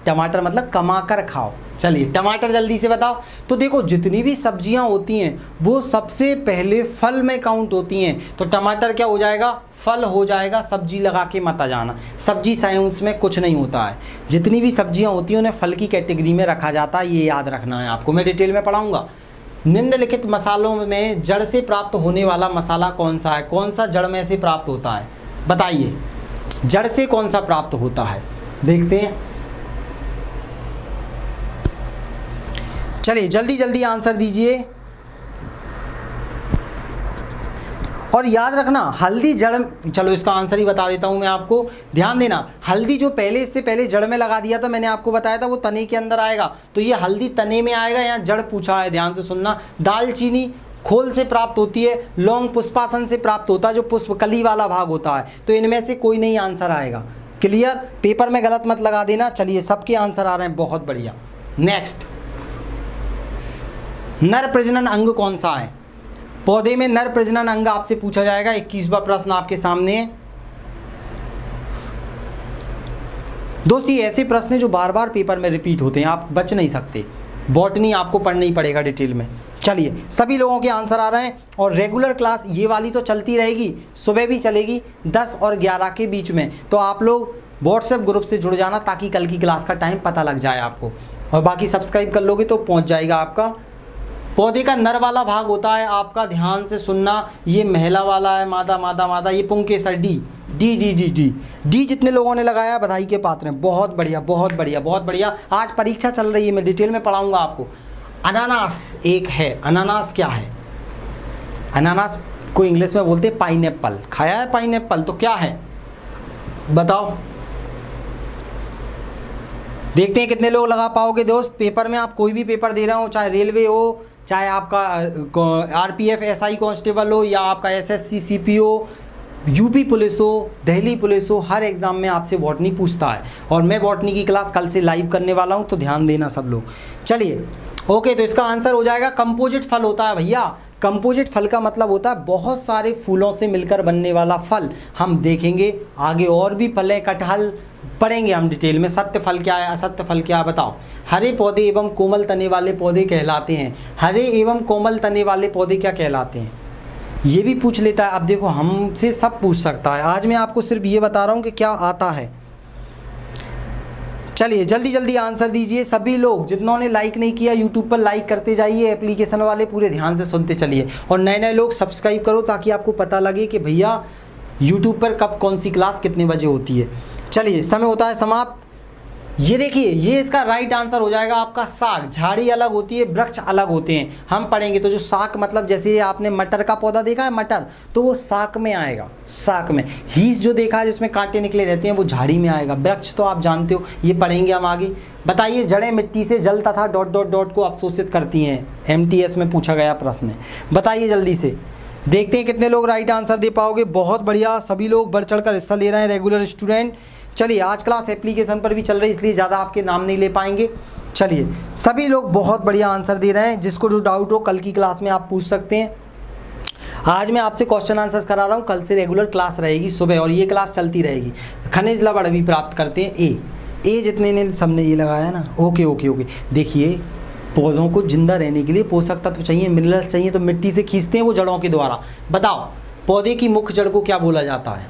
टमाटर मतलब कमा कर खाओ। चलिए टमाटर जल्दी से बताओ। तो देखो जितनी भी सब्जियां होती हैं वो सबसे पहले फल में काउंट होती हैं, तो टमाटर क्या हो जाएगा? फल हो जाएगा। सब्जी लगा के मत आ जाना, सब्जी साइंस में कुछ नहीं होता है। जितनी भी सब्जियां होती हैं उन्हें फल की कैटेगरी में रखा जाता है, ये याद रखना है आपको, मैं डिटेल में पढ़ाऊँगा। निम्नलिखित मसालों में जड़ से प्राप्त होने वाला मसाला कौन सा है? कौन सा जड़ में से प्राप्त होता है बताइए, जड़ से कौन सा प्राप्त होता है? देखते हैं। चलिए जल्दी जल्दी आंसर दीजिए और याद रखना हल्दी जड़, चलो इसका आंसर ही बता देता हूँ मैं आपको, ध्यान देना। हल्दी जो पहले इससे पहले जड़ में लगा दिया था, मैंने आपको बताया था वो तने के अंदर आएगा, तो ये हल्दी तने में आएगा। यहाँ जड़ पूछा है, ध्यान से सुनना। दालचीनी खोल से प्राप्त होती है, लौंग पुष्पासन से प्राप्त होता है, जो पुष्प कली वाला भाग होता है। तो इनमें से कोई नहीं आंसर आएगा। क्लियर? पेपर में गलत मत लगा देना। चलिए सबके आंसर आ रहे हैं, बहुत बढ़िया। नेक्स्ट, नर प्रजनन अंग कौन सा है? पौधे में नर प्रजनन अंग आपसे पूछा जाएगा। 21वां प्रश्न आपके सामने है दोस्त। ये ऐसे प्रश्न हैं जो बार बार पेपर में रिपीट होते हैं, आप बच नहीं सकते। बॉटनी आपको पढ़ना ही पड़ेगा डिटेल में। चलिए सभी लोगों के आंसर आ रहे हैं और रेगुलर क्लास ये वाली तो चलती रहेगी, सुबह भी चलेगी 10 और 11 के बीच में। तो आप लोग व्हाट्सएप ग्रुप से जुड़ जाना ताकि कल की क्लास का टाइम पता लग जाए आपको, और बाकी सब्सक्राइब कर लोगे तो पहुंच जाएगा आपका। पौधे का नर वाला भाग होता है आपका, ध्यान से सुनना, ये महिला वाला है, मादा मादा मादा, ये पुंकेसर D D D D D D. जितने लोगों ने लगाया बधाई के पात्र हैं, बहुत बढ़िया बहुत बढ़िया बहुत बढ़िया। आज परीक्षा चल रही है, मैं डिटेल में पढ़ाऊंगा आपको। अनानास एक है, अनानास क्या है? अनानास को इंग्लिश में बोलते हैं पाइनएप्पल। खाया है पाइनएप्पल? तो क्या है बताओ। देखते हैं कितने लोग लगा पाओगे दोस्त। पेपर में आप कोई भी पेपर दे रहे हो, चाहे रेलवे हो, चाहे आपका आरपीएफ एसआई कांस्टेबल हो, या आपका एसएससी सीपीओ, यूपी पुलिस हो, दिल्ली पुलिस हो, हर एग्ज़ाम में आपसे बॉटनी पूछता है। और मैं बॉटनी की क्लास कल से लाइव करने वाला हूं, तो ध्यान देना सब लोग। चलिए ओके, तो इसका आंसर हो जाएगा कंपोजिट फल होता है भैया। कंपोजिट फल का मतलब होता है बहुत सारे फूलों से मिलकर बनने वाला फल। हम देखेंगे आगे और भी फल है, कटहल पढ़ेंगे हम डिटेल में। सत्य फल क्या है, असत्य फल क्या है बताओ। हरे पौधे एवं कोमल तने वाले पौधे कहलाते हैं। हरे एवं कोमल तने वाले पौधे क्या कहलाते हैं, ये भी पूछ लेता है। अब देखो हमसे सब पूछ सकता है, आज मैं आपको सिर्फ ये बता रहा हूँ कि क्या आता है। चलिए जल्दी जल्दी आंसर दीजिए सभी लोग। जिन्होंने लाइक नहीं किया यूट्यूब पर लाइक करते जाइए, एप्लीकेशन वाले पूरे ध्यान से सुनते चलिए, और नए नए लोग सब्सक्राइब करो ताकि आपको पता लगे कि भैया यूट्यूब पर कब कौन सी क्लास कितने बजे होती है। चलिए समय होता है समाप्त। ये देखिए, ये इसका राइट आंसर हो जाएगा आपका साग। झाड़ी अलग होती है, वृक्ष अलग होते हैं, हम पढ़ेंगे। तो जो साग मतलब जैसे आपने मटर का पौधा देखा है, मटर, तो वो साग में आएगा। साग में हीस जो देखा है जिसमें कांटे निकले रहते हैं, वो झाड़ी में आएगा। वृक्ष तो आप जानते हो, ये पढ़ेंगे हम आगे। बताइए, जड़ें मिट्टी से जल तथा ... को अवशोषित करती हैं। MTS में पूछा गया प्रश्न है, बताइए जल्दी से। देखते हैं कितने लोग राइट आंसर दे पाओगे। बहुत बढ़िया, सभी लोग बढ़ चढ़ कर हिस्सा ले रहे हैं रेगुलर स्टूडेंट। चलिए आज क्लास एप्लीकेशन पर भी चल रही है इसलिए ज़्यादा आपके नाम नहीं ले पाएंगे। चलिए सभी लोग बहुत बढ़िया आंसर दे रहे हैं। जिसको जो डाउट हो कल की क्लास में आप पूछ सकते हैं। आज मैं आपसे क्वेश्चन आंसर्स करा रहा हूँ, कल से रेगुलर क्लास रहेगी सुबह और ये क्लास चलती रहेगी। खनिज लवण भी प्राप्त करते हैं ए जितने ने सबने ये लगाया है ना। Okay okay okay. देखिए पौधों को जिंदा रहने के लिए पोषक तत्व चाहिए, मिनरल्स चाहिए, तो मिट्टी से खींचते हैं वो जड़ों के द्वारा। बताओ पौधे की मुख्य जड़ को क्या बोला जाता है?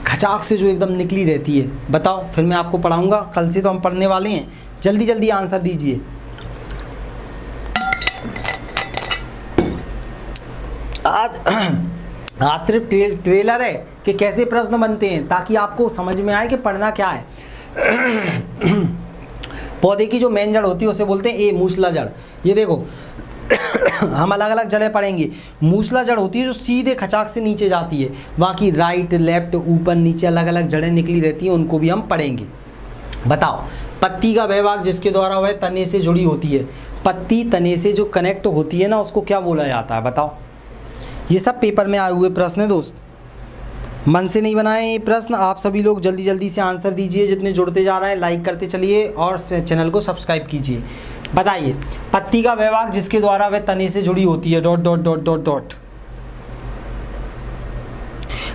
खचाक से जो एकदम निकली रहती है, बताओ। फिर मैं आपको पढ़ाऊँगा, कल से तो हम पढ़ने वाले हैं। जल्दी जल्दी आंसर दीजिए। आज सिर्फ ट्रेलर है कि कैसे प्रश्न बनते हैं ताकि आपको समझ में आए कि पढ़ना क्या है। पौधे की जो मेन जड़ होती है उसे बोलते हैं ए मूसला जड़। ये देखो हम अलग अलग जड़ें पढ़ेंगे। मूसला जड़ होती है जो सीधे खचाक से नीचे जाती है, बाकी राइट लेफ्ट ऊपर नीचे अलग अलग जड़ें निकली रहती हैं, उनको भी हम पढ़ेंगे। बताओ पत्ती का वह जिसके द्वारा वह तने से जुड़ी होती है, पत्ती तने से जो कनेक्ट होती है ना उसको क्या बोला जाता है? बताओ। ये सब पेपर में आए हुए प्रश्न है दोस्त, मन से नहीं बनाए ये प्रश्न। आप सभी लोग जल्दी जल्दी से आंसर दीजिए। जितने जुड़ते जा रहे हैं लाइक करते चलिए और चैनल को सब्सक्राइब कीजिए। बताइए पत्ती का वह जिसके द्वारा वह तने से जुड़ी होती है dot dot dot dot dot.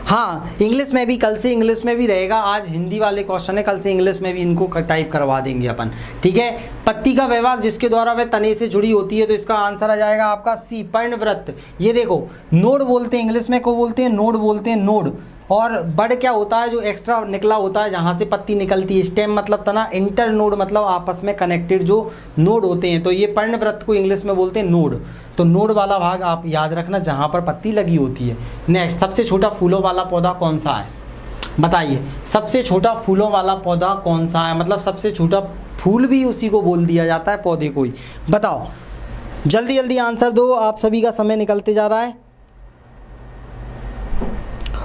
हाँ इंग्लिश में भी, कल से इंग्लिश में भी रहेगा। आज हिंदी वाले क्वेश्चन है, कल से इंग्लिश में भी इनको टाइप करवा देंगे अपन, ठीक है। पत्ती का वह जिसके द्वारा वह तने से जुड़ी होती है, तो इसका आंसर आ जाएगा आपका सी पर्णवृत्त। ये देखो नोड बोलते हैं इंग्लिश में, को बोलते हैं नोड, बोलते हैं नोड। और बड क्या होता है? जो एक्स्ट्रा निकला होता है जहाँ से पत्ती निकलती है। स्टेम मतलब तना, इंटर नोड मतलब आपस में कनेक्टेड जो नोड होते हैं, तो ये पर्णवृत्त को इंग्लिश में बोलते हैं नोड। तो नोड वाला भाग आप याद रखना जहाँ पर पत्ती लगी होती है। नेक्स्ट, सबसे छोटा फूलों वाला पौधा कौन सा है? बताइए सबसे छोटा फूलों वाला पौधा कौन सा है? मतलब सबसे छोटा फूल भी उसी को बोल दिया जाता है, पौधे को ही। बताओ जल्दी जल्दी आंसर दो, आप सभी का समय निकलते जा रहा है।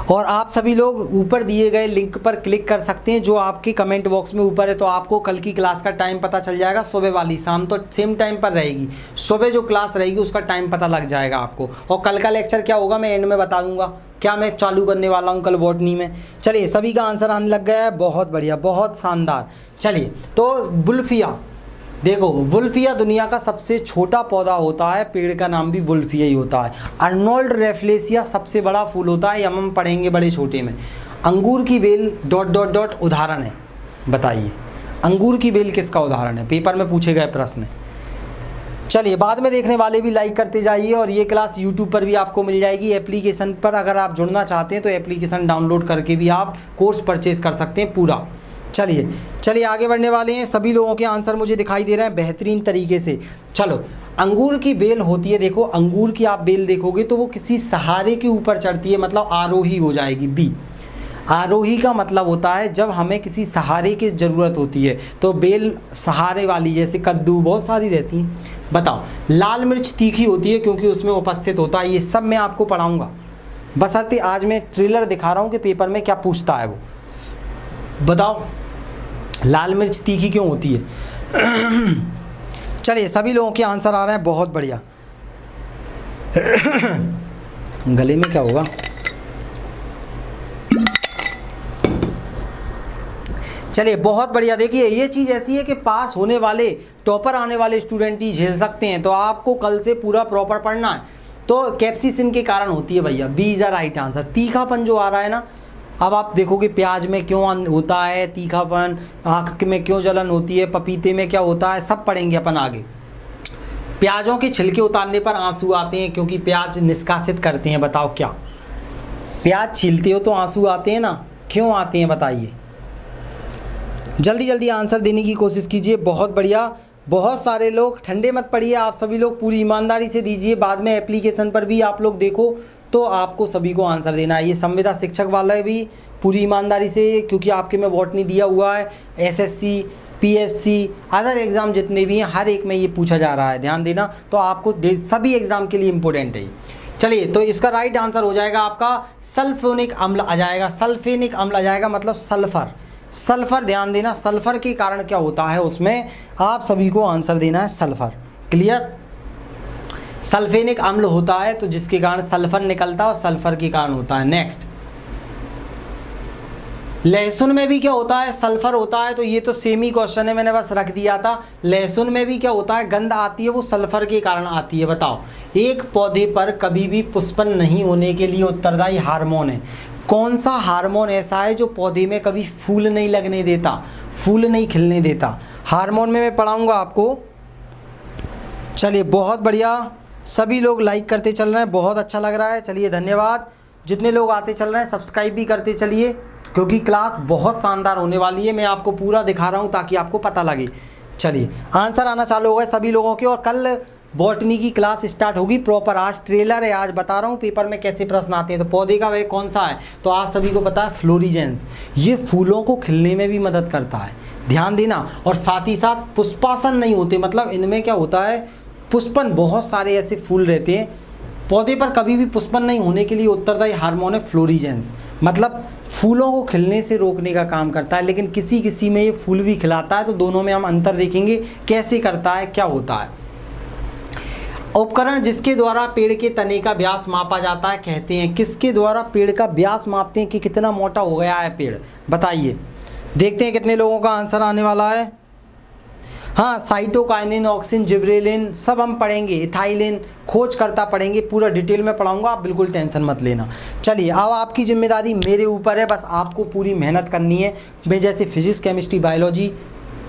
और आप सभी लोग ऊपर दिए गए लिंक पर क्लिक कर सकते हैं जो आपके कमेंट बॉक्स में ऊपर है। तो आपको कल की क्लास का टाइम पता चल जाएगा, सुबह वाली। शाम तो सेम टाइम पर रहेगी, सुबह जो क्लास रहेगी उसका टाइम पता लग जाएगा आपको। और कल का लेक्चर क्या होगा मैं एंड में बता दूंगा, क्या मैं चालू करने वाला हूँ कल बॉटनी में। चलिए सभी का आंसर आने लग गया है, बहुत बढ़िया, बहुत शानदार। चलिए तो वुल्फिया, देखो वुल्फिया दुनिया का सबसे छोटा पौधा होता है, पेड़ का नाम भी वुल्फिया ही होता है। अर्नोल्ड रेफलेसिया सबसे बड़ा फूल होता है, हम पढ़ेंगे बड़े छोटे में। अंगूर की बेल डॉट डॉट डॉट उदाहरण है। बताइए अंगूर की बेल किसका उदाहरण है? पेपर में पूछे गए प्रश्न है। चलिए बाद में देखने वाले भी लाइक करते जाइए। और ये क्लास यूट्यूब पर भी आपको मिल जाएगी एप्लीकेशन पर। अगर आप जुड़ना चाहते हैं तो एप्लीकेशन डाउनलोड करके भी आप कोर्स परचेज कर सकते हैं पूरा। चलिए चलिए आगे बढ़ने वाले हैं। सभी लोगों के आंसर मुझे दिखाई दे रहे हैं बेहतरीन तरीके से। चलो अंगूर की बेल होती है, देखो अंगूर की आप बेल देखोगे तो वो किसी सहारे के ऊपर चढ़ती है, मतलब आरोही हो जाएगी। बी, आरोही का मतलब होता है जब हमें किसी सहारे की ज़रूरत होती है तो बेल सहारे वाली, जैसे कद्दू बहुत सारी रहती हैं। बताओ लाल मिर्च तीखी होती है क्योंकि उसमें उपस्थित होता है। ये सब मैं आपको पढ़ाऊँगा, बशर्ते आज मैं ट्रेलर दिखा रहा हूँ कि पेपर में क्या पूछता है वो। बताओ लाल मिर्च तीखी क्यों होती है? चलिए सभी लोगों के आंसर आ रहे हैं, बहुत बढ़िया। गले में क्या होगा? चलिए बहुत बढ़िया। देखिए ये चीज़ ऐसी है कि पास होने वाले, टॉपर आने वाले स्टूडेंट ही झेल सकते हैं, तो आपको कल से पूरा प्रॉपर पढ़ना है। तो कैप्सिसिन के कारण होती है भैया, B is the right answer. तीखापन जो आ रहा है ना, अब आप देखोगे प्याज में क्यों होता है तीखापन, आँख में क्यों जलन होती है, पपीते में क्या होता है, सब पढ़ेंगे अपन आगे। प्याजों के छिलके उतारने पर आंसू आते हैं क्योंकि प्याज निष्कासित करते हैं। बताओ क्या? प्याज छीलते हो तो आंसू आते हैं ना, क्यों आते हैं बताइए? जल्दी जल्दी आंसर देने की कोशिश कीजिए। बहुत बढ़िया, बहुत सारे लोग, ठंडे मत पड़िए, आप सभी लोग पूरी ईमानदारी से दीजिए। बाद में एप्लीकेशन पर भी आप लोग देखो तो आपको सभी को आंसर देना है। ये संविदा शिक्षक वाला भी पूरी ईमानदारी से, क्योंकि आपके में बॉटनी दिया हुआ है, एसएससी, पीएससी, अदर एग्ज़ाम जितने भी हैं हर एक में ये पूछा जा रहा है, ध्यान देना। तो आपको सभी एग्ज़ाम के लिए इम्पोर्टेंट है। चलिए तो इसका राइट आंसर हो जाएगा आपका सल्फोनिक अम्ल आ जाएगा। सल्फेनिक अम्ल आ जाएगा मतलब सल्फ़र। सल्फ़र ध्यान देना, सल्फ़र के कारण क्या होता है उसमें, आप सभी को आंसर देना है सल्फ़र। क्लियर? सल्फेनिक अम्ल होता है तो जिसके कारण सल्फर निकलता है और सल्फर के कारण होता है। नेक्स्ट, लहसुन में भी क्या होता है, सल्फर होता है, तो ये तो सेम ही क्वेश्चन है, मैंने बस रख दिया था। लहसुन में भी क्या होता है, गंध आती है, वो सल्फर के कारण आती है। बताओ, एक पौधे पर कभी भी पुष्पन नहीं होने के लिए उत्तरदायी हार्मोन है। कौन सा हार्मोन ऐसा है जो पौधे में कभी फूल नहीं लगने देता, फूल नहीं खिलने देता? हार्मोन में मैं पढ़ाऊँगा आपको। चलिए, बहुत बढ़िया, सभी लोग लाइक करते चल रहे हैं, बहुत अच्छा लग रहा है। चलिए, धन्यवाद। जितने लोग आते चल रहे हैं सब्सक्राइब भी करते चलिए, क्योंकि क्लास बहुत शानदार होने वाली है। मैं आपको पूरा दिखा रहा हूँ ताकि आपको पता लगे। चलिए, आंसर आना चालू हो गए सभी लोगों के, और कल बॉटनी की क्लास स्टार्ट होगी प्रॉपर। आज ट्रेलर है, आज बता रहा हूँ पेपर में कैसे प्रश्न आते हैं। तो पौधे का वह कौन सा है, तो आप सभी को पता है फ्लोरीजेंस। ये फूलों को खिलने में भी मदद करता है, ध्यान देना। और साथ ही साथ पुष्पासन नहीं होते, मतलब इनमें क्या होता है, पुष्पन, बहुत सारे ऐसे फूल रहते हैं। पौधे पर कभी भी पुष्पन नहीं होने के लिए उत्तरदायी हार्मोन है फ्लोरीजेंस, मतलब फूलों को खिलने से रोकने का काम करता है। लेकिन किसी किसी में ये फूल भी खिलाता है, तो दोनों में हम अंतर देखेंगे कैसे करता है, क्या होता है। उपकरण जिसके द्वारा पेड़ के तने का व्यास मापा जाता है कहते हैं, किसके द्वारा पेड़ का व्यास मापते हैं कि कितना मोटा हो गया है पेड़, बताइए। देखते हैं कितने लोगों का आंसर आने वाला है। हाँ, साइटोकाइनिन, ऑक्सिन, जिब्रेलिन सब हम पढ़ेंगे, इथाइलिन, खोजकर्ता पढ़ेंगे, पूरा डिटेल में पढ़ाऊंगा, आप बिल्कुल टेंशन मत लेना। चलिए, अब आपकी जिम्मेदारी मेरे ऊपर है, बस आपको पूरी मेहनत करनी है। मैं जैसे फिजिक्स, केमिस्ट्री, बायोलॉजी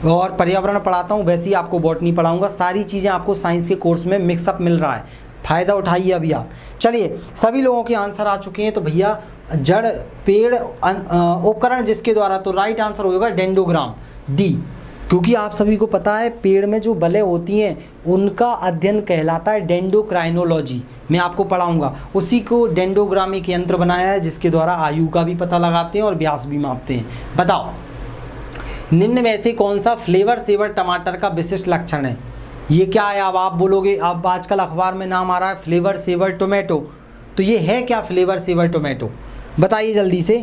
और पर्यावरण पढ़ाता हूँ, वैसे ही आपको बॉटनी पढ़ाऊँगा। सारी चीज़ें आपको साइंस के कोर्स में मिक्सअप मिल रहा है, फ़ायदा उठाइए अभी आप। चलिए, सभी लोगों के आंसर आ चुके हैं। तो भैया, जड़, पेड़, उपकरण जिसके द्वारा, तो राइट आंसर होगा डेंडोग्राम, डी। क्योंकि आप सभी को पता है पेड़ में जो बलें होती हैं उनका अध्ययन कहलाता है डेंडोक्राइनोलॉजी, मैं आपको पढ़ाऊंगा। उसी को डेंडोग्राम एक यंत्र बनाया है जिसके द्वारा आयु का भी पता लगाते हैं और व्यास भी मापते हैं। बताओ, निम्न में से कौन सा फ्लेवर सेवर टमाटर का विशिष्ट लक्षण है? ये क्या है, अब आप बोलोगे, अब आजकल अखबार में नाम आ रहा है फ्लेवर सेवर टोमेटो, तो ये है क्या फ्लेवर सेवर टोमेटो, बताइए जल्दी से।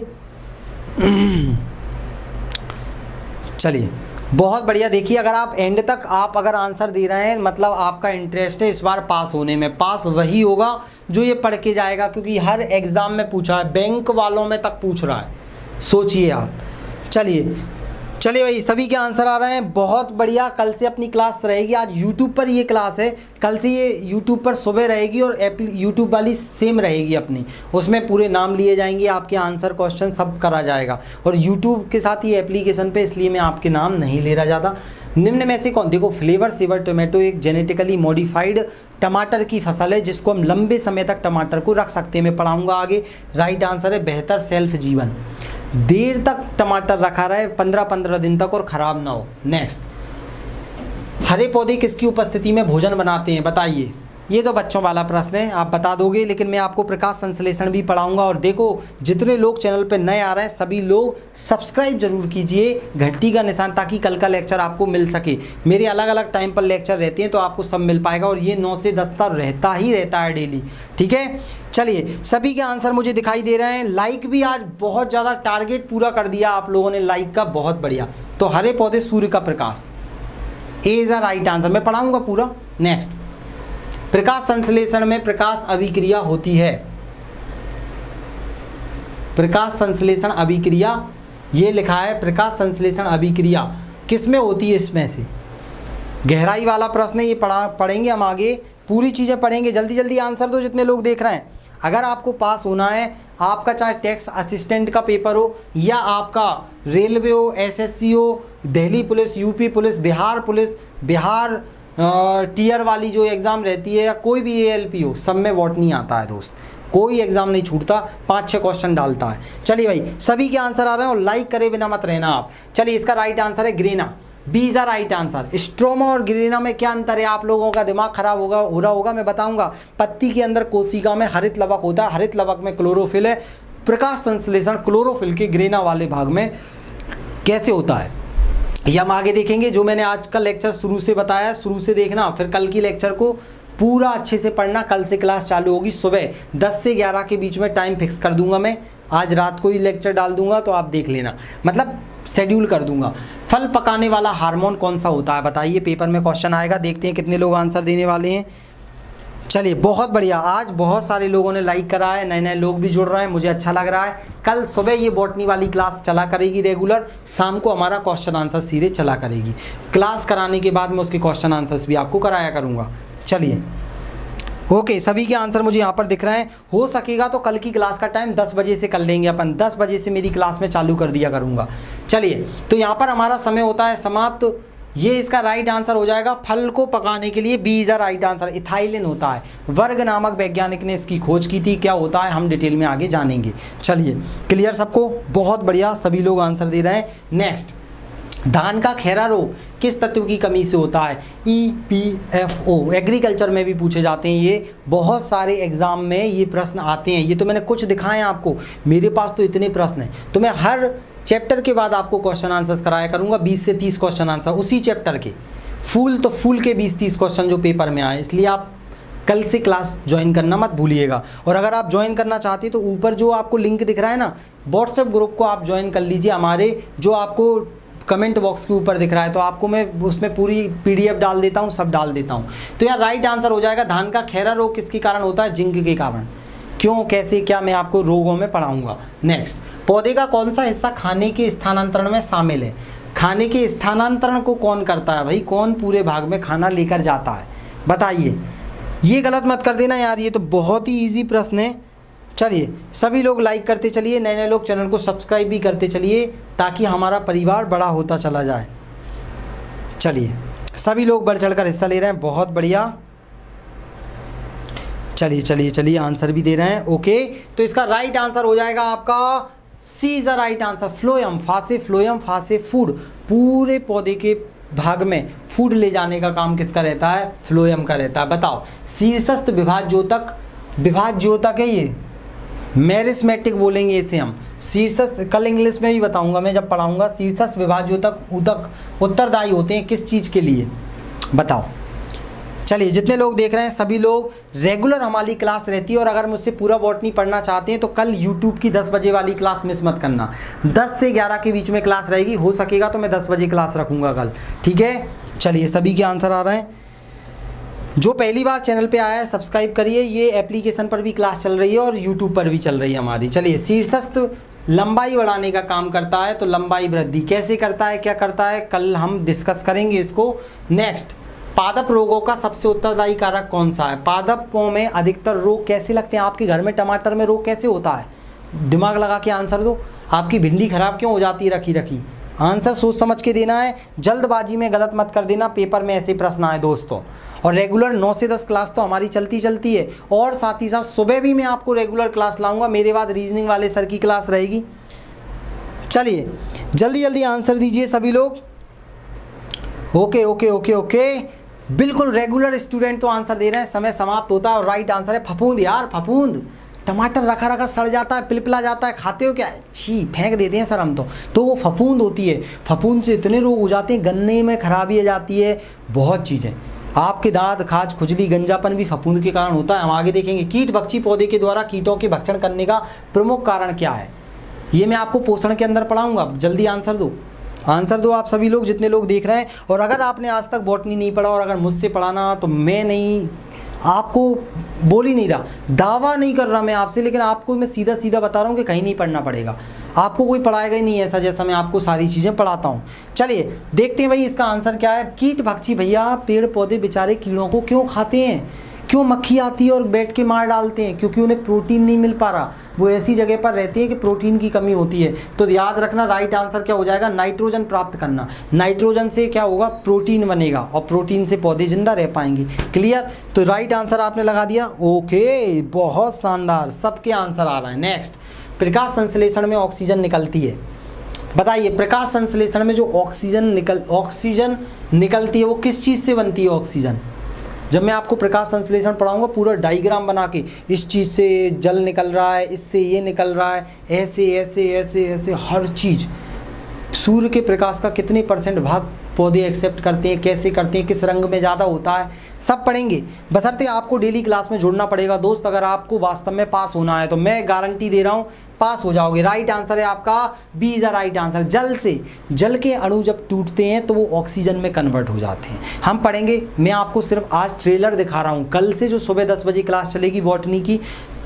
चलिए, बहुत बढ़िया। देखिए, अगर आप एंड तक आप अगर आंसर दे रहे हैं, मतलब आपका इंटरेस्ट है इस बार पास होने में। पास वही होगा जो ये पढ़ के जाएगा, क्योंकि हर एग्ज़ाम में पूछा है, बैंक वालों में तक पूछ रहा है, सोचिए आप। चलिए भाई, सभी के आंसर आ रहे हैं, बहुत बढ़िया। कल से अपनी क्लास रहेगी, आज यूट्यूब पर ये क्लास है, कल से ये यूट्यूब पर सुबह रहेगी, और यूट्यूब वाली सेम रहेगी अपनी, उसमें पूरे नाम लिए जाएंगे, आपके आंसर क्वेश्चन सब करा जाएगा। और यूट्यूब के साथ ही एप्लीकेशन पे, इसलिए मैं आपके नाम नहीं ले रहा ज़्यादा। निम्न में से कौन, देखो, फ्लेवर सेवर टोमेटो एक जेनेटिकली मॉडिफाइड टमाटर की फसल है जिसको हम लंबे समय तक टमाटर को रख सकते हैं, मैं पढ़ाऊँगा आगे। राइट आंसर है बेहतर सेल्फ जीवन, देर तक टमाटर रखा रहे, 15-15 दिन तक, और ख़राब ना हो। नेक्स्ट, हरे पौधे किसकी उपस्थिति में भोजन बनाते हैं, बताइए। ये तो बच्चों वाला प्रश्न है, आप बता दोगे, लेकिन मैं आपको प्रकाश संश्लेषण भी पढ़ाऊंगा। और देखो, जितने लोग चैनल पे नए आ रहे हैं सभी लोग सब्सक्राइब जरूर कीजिए, घंटी का निशान, ताकि कल का लेक्चर आपको मिल सके। मेरे अलग अलग टाइम पर लेक्चर रहते हैं तो आपको सब मिल पाएगा, और ये 9 से 10 तक रहता है डेली, ठीक है। चलिए, सभी के आंसर मुझे दिखाई दे रहे हैं। लाइक भी आज बहुत ज़्यादा टारगेट पूरा कर दिया आप लोगों ने लाइक का, बहुत बढ़िया। तो हरे पौधे सूर्य का प्रकाश, ए इज अ राइट आंसर, मैं पढ़ाऊंगा पूरा। नेक्स्ट, प्रकाश संश्लेषण में प्रकाश अभिक्रिया होती है, प्रकाश संश्लेषण अभिक्रिया, ये लिखा है प्रकाश संश्लेषण अभिक्रिया किस में होती है, इसमें से। गहराई वाला प्रश्न है ये, पढ़ेंगे हम आगे, पूरी चीज़ें पढ़ेंगे। जल्दी जल्दी आंसर दो जितने लोग देख रहे हैं। अगर आपको पास होना है, आपका चाहे टैक्स असिस्टेंट का पेपर हो, या आपका रेलवे हो, एसएससी हो, Delhi police, UP police, Bihar police, Bihar tier वाली जो एग्ज़ाम रहती है, या कोई भी एएलपी हो, सब में बॉटनी आता है दोस्त, कोई एग्ज़ाम नहीं छूटता, 5-6 क्वेश्चन डालता है। चलिए भाई, सभी के आंसर आ रहे हैं, और लाइक करे बिना मत रहना आप। चलिए, इसका राइट आंसर है grana, B is the right answer. Stroma और ग्रेना में क्या अंतर है, आप लोगों का दिमाग खराब हो रहा होगा, मैं बताऊंगा। पत्ती के अंदर कोशिका में हरित लवक होता है, हरित लवक में क्लोरोफिल है। प्रकाश संश्लेषण क्लोरोफिल के ग्रेना वाले भाग में कैसे होता है, ये हम आगे देखेंगे। जो मैंने आज का लेक्चर शुरू से बताया, शुरू से देखना, फिर कल की लेक्चर को पूरा अच्छे से पढ़ना। कल से क्लास चालू होगी सुबह 10 से 11 के बीच में, टाइम फिक्स कर दूंगा मैं। आज रात को ही लेक्चर डाल दूंगा, तो आप देख लेना, मतलब शेड्यूल कर दूंगा। फल पकाने वाला हार्मोन कौन सा होता है, बताइए, पेपर में क्वेश्चन आएगा। देखते हैं कितने लोग आंसर देने वाले हैं। चलिए बहुत बढ़िया, आज बहुत सारे लोगों ने लाइक करा है, नए नए लोग भी जुड़ रहे हैं, मुझे अच्छा लग रहा है। कल सुबह ये बॉटनी वाली क्लास चला करेगी रेगुलर, शाम को हमारा क्वेश्चन आंसर सीरीज चला करेगी। क्लास कराने के बाद मैं उसके क्वेश्चन आंसर्स भी आपको कराया करूँगा। चलिए ओके, सभी के आंसर मुझे यहाँ पर दिख रहे हैं। हो सकेगा तो कल की क्लास का टाइम 10 बजे से कर लेंगे अपन, 10 बजे से मेरी क्लास में चालू कर दिया करूँगा। चलिए तो यहाँ पर हमारा समय होता है समाप्त। ये इसका राइट आंसर हो जाएगा, फल को पकाने के लिए B is the right answer. Ethylene होता है, वर्ग नामक वैज्ञानिक ने इसकी खोज की थी। क्या होता है हम डिटेल में आगे जानेंगे। चलिए क्लियर सबको, बहुत बढ़िया, सभी लोग आंसर दे रहे हैं। नेक्स्ट, धान का खैरा रोग किस तत्व की कमी से होता है? EPFO। एग्रीकल्चर में भी पूछे जाते हैं ये, बहुत सारे एग्जाम में ये प्रश्न आते हैं। ये तो मैंने कुछ दिखाए हैं आपको, मेरे पास तो इतने प्रश्न हैं, तो मैं हर चैप्टर के बाद आपको क्वेश्चन आंसर्स कराया करूँगा, 20 से 30 क्वेश्चन आंसर उसी चैप्टर के, फुल तो फुल के 20-30 क्वेश्चन जो पेपर में आए। इसलिए आप कल से क्लास ज्वाइन करना मत भूलिएगा। और अगर आप ज्वाइन करना चाहते हैं तो ऊपर जो आपको लिंक दिख रहा है ना, व्हाट्सएप ग्रुप को आप ज्वाइन कर लीजिए हमारे, जो आपको कमेंट बॉक्स के ऊपर दिख रहा है, तो आपको मैं उसमें पूरी PDF डाल देता हूँ, सब डाल देता हूँ। तो यार राइट आंसर हो जाएगा, धान का खैरा रोग किसके कारण होता है? जिंक के कारण। क्यों, कैसे, क्या, मैं आपको रोगों में पढ़ाऊँगा। नेक्स्ट, पौधे का कौन सा हिस्सा खाने के स्थानांतरण में शामिल है? खाने के स्थानांतरण को कौन करता है भाई? कौन पूरे भाग में खाना लेकर जाता है, बताइए। ये गलत मत कर देना यार, ये तो बहुत ही ईजी प्रश्न है। चलिए सभी लोग लाइक करते चलिए, नए नए लोग चैनल को सब्सक्राइब भी करते चलिए, ताकि हमारा परिवार बड़ा होता चला जाए। चलिए सभी लोग बढ़ चढ़ कर हिस्सा ले रहे हैं, बहुत बढ़िया। चलिए चलिए चलिए, आंसर भी दे रहे हैं। ओके, तो इसका राइट आंसर हो जाएगा आपका c is the right answer, phloem. Phloem passes food, पूरे पौधे के भाग में फूड ले जाने का काम किसका रहता है? फ्लोएम का रहता है। बताओ, शीर्षस्थ विभाज्योतक है ये, मेरिस्मेटिक बोलेंगे इसे हम। शीर्षस्थ, कल इंग्लिश में भी बताऊंगा मैं जब पढ़ाऊंगा। शीर्षस्थ विभाज्योतक उदक उत्तरदायी होते हैं किस चीज़ के लिए, बताओ। चलिए जितने लोग देख रहे हैं सभी लोग, रेगुलर हमारी क्लास रहती है, और अगर मुझसे पूरा बॉटनी पढ़ना चाहते हैं तो कल YouTube की 10 बजे वाली क्लास मिस मत करना। 10 से 11 के बीच में क्लास रहेगी, हो सकेगा तो मैं 10 बजे क्लास रखूँगा कल, ठीक है। चलिए सभी के आंसर आ रहे हैं। जो पहली बार चैनल पे आया है सब्सक्राइब करिए, ये एप्लीकेशन पर भी क्लास चल रही है और यूट्यूब पर भी चल रही है हमारी। चलिए, शीर्षस्थ लंबाई बढ़ाने का काम करता है, तो लंबाई वृद्धि कैसे करता है, क्या करता है, कल हम डिस्कस करेंगे इसको। नेक्स्ट, पादप रोगों का सबसे उत्तरदायी कारक कौन सा है? पादपों में अधिकतर रोग कैसे लगते हैं? आपके घर में टमाटर में रोग कैसे होता है? दिमाग लगा के आंसर दो। आपकी भिंडी खराब क्यों हो जाती है रखी रखी? आंसर सोच समझ के देना है, जल्दबाजी में गलत मत कर देना, पेपर में ऐसे प्रश्न आए दोस्तों। और रेगुलर 9 से 10 क्लास तो हमारी चलती है, और साथ ही साथ सुबह भी मैं आपको रेगुलर क्लास लाऊंगा। मेरे बाद रीजनिंग वाले सर की क्लास रहेगी। चलिए जल्दी जल्दी आंसर दीजिए सभी लोग। ओके ओके ओके ओके, बिल्कुल रेगुलर स्टूडेंट तो आंसर दे रहे हैं। समय समाप्त होता है और राइट आंसर है फफूंद। यार फफूंद, टमाटर रखा रखा सड़ जाता है, पिलपिला जाता है, खाते हो क्या? छी, फेंक देते हैं सर हम तो वो फफूंद होती है। फफूंद से इतने रोग हो जाते हैं, गन्ने में खराबी आ जाती है, बहुत चीज़ें। आपके दांत, खाज, खुजली, गंजापन भी फफूंद के कारण होता है, हम आगे देखेंगे। कीट भक्षी पौधे के द्वारा कीटों के भक्षण करने का प्रमुख कारण क्या है, ये मैं आपको पोषण के अंदर पढ़ाऊँगा। जल्दी आंसर दो, आंसर दो आप सभी लोग जितने लोग देख रहे हैं। और अगर आपने आज तक बॉटनी नहीं पढ़ा और अगर मुझसे पढ़ाना, तो मैं नहीं, आपको बोल ही नहीं रहा, दावा नहीं कर रहा मैं आपसे, लेकिन आपको मैं सीधा सीधा बता रहा हूँ कि कहीं नहीं पढ़ना पड़ेगा। आपको कोई पढ़ाएगा ही नहीं ऐसा जैसा मैं आपको सारी चीज़ें पढ़ाता हूँ। चलिए देखते हैं भाई इसका आंसर क्या है। कीट भक्षी भैया पेड़ पौधे बेचारे कीड़ों को क्यों खाते हैं? क्यों मक्खी आती है और बैठ के मार डालते हैं? क्योंकि उन्हें प्रोटीन नहीं मिल पा रहा, वो ऐसी जगह पर रहती है कि प्रोटीन की कमी होती है। तो याद रखना राइट आंसर क्या हो जाएगा? नाइट्रोजन प्राप्त करना। नाइट्रोजन से क्या होगा? प्रोटीन बनेगा, और प्रोटीन से पौधे जिंदा रह पाएंगे। क्लियर? तो राइट आंसर आपने लगा दिया। ओके, बहुत शानदार, सबके आंसर आ रहे हैं। नेक्स्ट, प्रकाश संश्लेषण में ऑक्सीजन निकलती है, बताइए। प्रकाश संश्लेषण में जो ऑक्सीजन निकलती है वो किस चीज़ से बनती है? ऑक्सीजन। जब मैं आपको प्रकाश संश्लेषण पढ़ाऊंगा पूरा डायग्राम बना के, इस चीज़ से जल निकल रहा है, इससे ये निकल रहा है, ऐसे ऐसे ऐसे ऐसे हर चीज़। सूर्य के प्रकाश का कितने % भाग पौधे एक्सेप्ट करते हैं, कैसे करते हैं, किस रंग में ज़्यादा होता है, सब पढ़ेंगे, बशर्ते आपको डेली क्लास में जुड़ना पड़ेगा दोस्त। अगर आपको वास्तव में पास होना है तो मैं गारंटी दे रहा हूँ पास हो जाओगे। राइट आंसर है आपका B is the right answer. जल के अणु जब टूटते हैं तो वो ऑक्सीजन में कन्वर्ट हो जाते हैं। हम पढ़ेंगे, मैं आपको सिर्फ आज ट्रेलर दिखा रहा हूँ। कल से जो सुबह 10 बजे क्लास चलेगी बॉटनी की,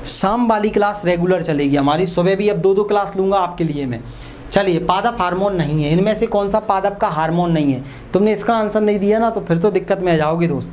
शाम वाली क्लास रेगुलर चलेगी हमारी। सुबह भी अब 2-2 क्लास लूँगा आपके लिए मैं। चलिए, पादप हार्मोन नहीं है, इनमें से कौन सा पादप का हार्मोन नहीं है? तुमने इसका आंसर नहीं दिया ना, तो फिर तो दिक्कत में आ जाओगे दोस्त।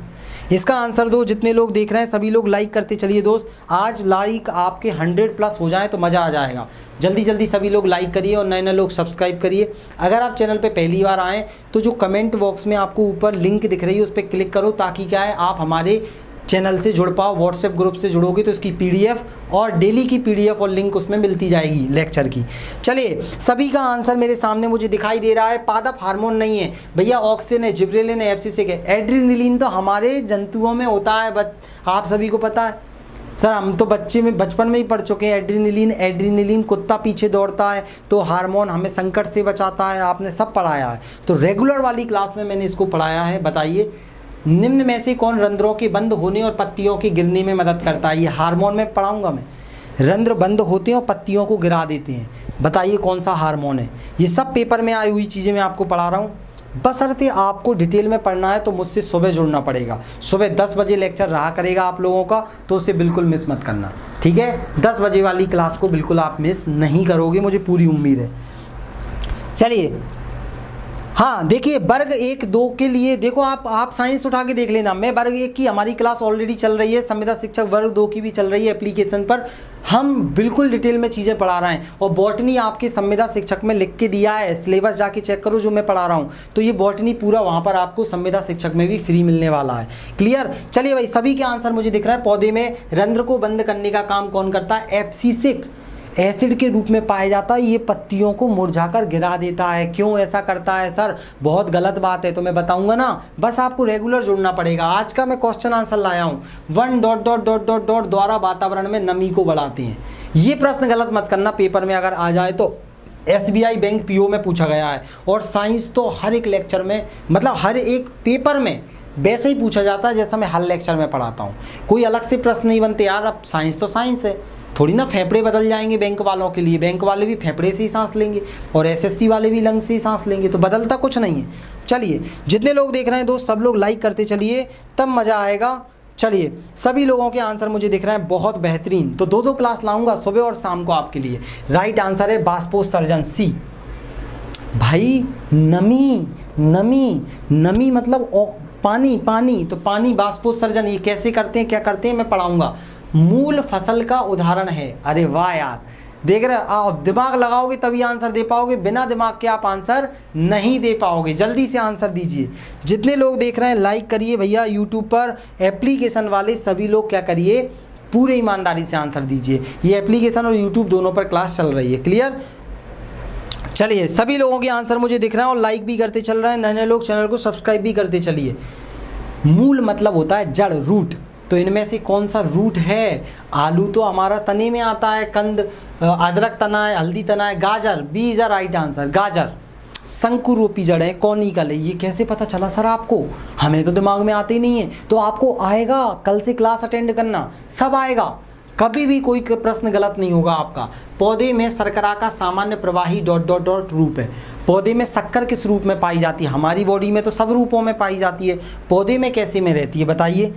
इसका आंसर दो। जितने लोग देख रहे हैं सभी लोग लाइक करते चलिए दोस्त। आज लाइक आपके 100+ हो जाए तो मज़ा आ जाएगा। जल्दी जल्दी सभी लोग लाइक करिए और नए नए लोग सब्सक्राइब करिए। अगर आप चैनल पे पहली बार आएँ तो जो कमेंट बॉक्स में आपको ऊपर लिंक दिख रही है उस पर क्लिक करो, ताकि क्या है आप हमारे चैनल से जुड़ पाओ। व्हाट्सएप ग्रुप से जुड़ोगे तो इसकी पीडीएफ और डेली की पीडीएफ और लिंक उसमें मिलती जाएगी लेक्चर की। चलिए, सभी का आंसर मेरे सामने मुझे दिखाई दे रहा है। पादप हार्मोन नहीं है भैया, ऑक्सिन है, जिब्रेलिन है, एब्सिसिक है। एड्रेनलिन तो हमारे जंतुओं में होता है, आप सभी को पता है सर। हम तो बचपन में ही पढ़ चुके हैं। एड्रेनलिन कुत्ता पीछे दौड़ता है तो हार्मोन हमें संकट से बचाता है, आपने सब पढ़ाया है। तो रेगुलर वाली क्लास में मैंने इसको पढ़ाया है। बताइए, निम्न में से कौन रंध्रों के बंद होने और पत्तियों के गिरने में मदद करता है? ये हार्मोन में पढ़ाऊंगा मैं। रंध्र बंद होते हैं और पत्तियों को गिरा देते हैं। बताइए कौन सा हार्मोन है? ये सब पेपर में आई हुई चीज़ें मैं आपको पढ़ा रहा हूँ। बशर्ते आपको डिटेल में पढ़ना है तो मुझसे सुबह जुड़ना पड़ेगा। सुबह 10 बजे लेक्चर रहा करेगा आप लोगों का, तो उसे बिल्कुल मिस मत करना, ठीक है? 10 बजे वाली क्लास को बिल्कुल आप मिस नहीं करोगे, मुझे पूरी उम्मीद है। चलिए, हाँ देखिए, वर्ग 1-2 के लिए देखो, आप साइंस उठा के देख लेना। मैं वर्ग 1 की हमारी क्लास ऑलरेडी चल रही है, संविदा शिक्षक वर्ग 2 की भी चल रही है एप्लीकेशन पर। हम बिल्कुल डिटेल में चीज़ें पढ़ा रहे हैं। और बॉटनी आपके संविदा शिक्षक में लिख के दिया है, सिलेबस जाके चेक करो जो मैं पढ़ा रहा हूँ। तो ये बॉटनी पूरा वहाँ पर आपको संविदा शिक्षक में भी फ्री मिलने वाला है। क्लियर? चलिए भाई, सभी के आंसर मुझे दिख रहा है। पौधे में रंध्र को बंद करने का काम कौन करता है? एब्सिसिक एसिड के रूप में पाया जाता है। ये पत्तियों को मुरझाकर गिरा देता है। क्यों ऐसा करता है सर? बहुत गलत बात है, तो मैं बताऊंगा ना, बस आपको रेगुलर जुड़ना पड़ेगा। आज का मैं क्वेश्चन आंसर लाया हूँ। 1... द्वारा वातावरण में नमी को बढ़ाते हैं। ये प्रश्न गलत मत करना, पेपर में अगर आ जाए तो। SBI बैंक PO में पूछा गया है। और साइंस तो हर एक लेक्चर में, मतलब हर एक पेपर में वैसे ही पूछा जाता है जैसा मैं हर लेक्चर में पढ़ाता हूँ। कोई अलग से प्रश्न नहीं बनते यार। अब साइंस तो साइंस है, थोड़ी ना फेफड़े बदल जाएंगे बैंक वालों के लिए। बैंक वाले भी फेफड़े से ही सांस लेंगे और SSC वाले भी लंग से ही सांस लेंगे, तो बदलता कुछ नहीं है। चलिए, जितने लोग देख रहे हैं दोस्त सब लोग लाइक करते चलिए, तब मज़ा आएगा। चलिए, सभी लोगों के आंसर मुझे दिख रहे हैं बहुत बेहतरीन। तो 2-2 क्लास लाऊंगा सुबह और शाम को आपके लिए। राइट आंसर है बाष्पोत्सर्जन, सी। भाई, नमी मतलब पानी। तो पानी बाष्पोत्सर्जन ये कैसे करते हैं, क्या करते हैं, मैं पढ़ाऊंगा। मूल फसल का उदाहरण है। अरे वाह यार, देख रहे आप, दिमाग लगाओगे तभी आंसर दे पाओगे, बिना दिमाग के आप आंसर नहीं दे पाओगे। जल्दी से आंसर दीजिए। जितने लोग देख रहे हैं लाइक करिए भैया। यूट्यूब पर एप्लीकेशन वाले सभी लोग क्या करिए, पूरे ईमानदारी से आंसर दीजिए। ये एप्लीकेशन और यूट्यूब दोनों पर क्लास चल रही है। क्लियर? चलिए, सभी लोगों के आंसर मुझे दिख रहे हैं और लाइक भी करते चल रहे हैं। नए नए लोग चैनल को सब्सक्राइब भी करते चलिए। मूल मतलब होता है जड़, रूट। तो इनमें से कौन सा रूट है? आलू तो हमारा तने में आता है, कंद, अदरक तना है, हल्दी तना है, गाजर, B is a right answer. गाजर शंकुरूपी जड़ है, कॉनिकल है। ये कैसे पता चला सर आपको? हमें तो दिमाग में आते ही नहीं है। तो आपको आएगा, कल से क्लास अटेंड करना, सब आएगा। कभी भी कोई प्रश्न गलत नहीं होगा आपका। पौधे में शर्करा का सामान्य प्रवाही ... रूप है। पौधे में शक्कर किस रूप में पाई जाती है? हमारी बॉडी में तो सब रूपों में पाई जाती है, पौधे में कैसे में रहती है बताइए?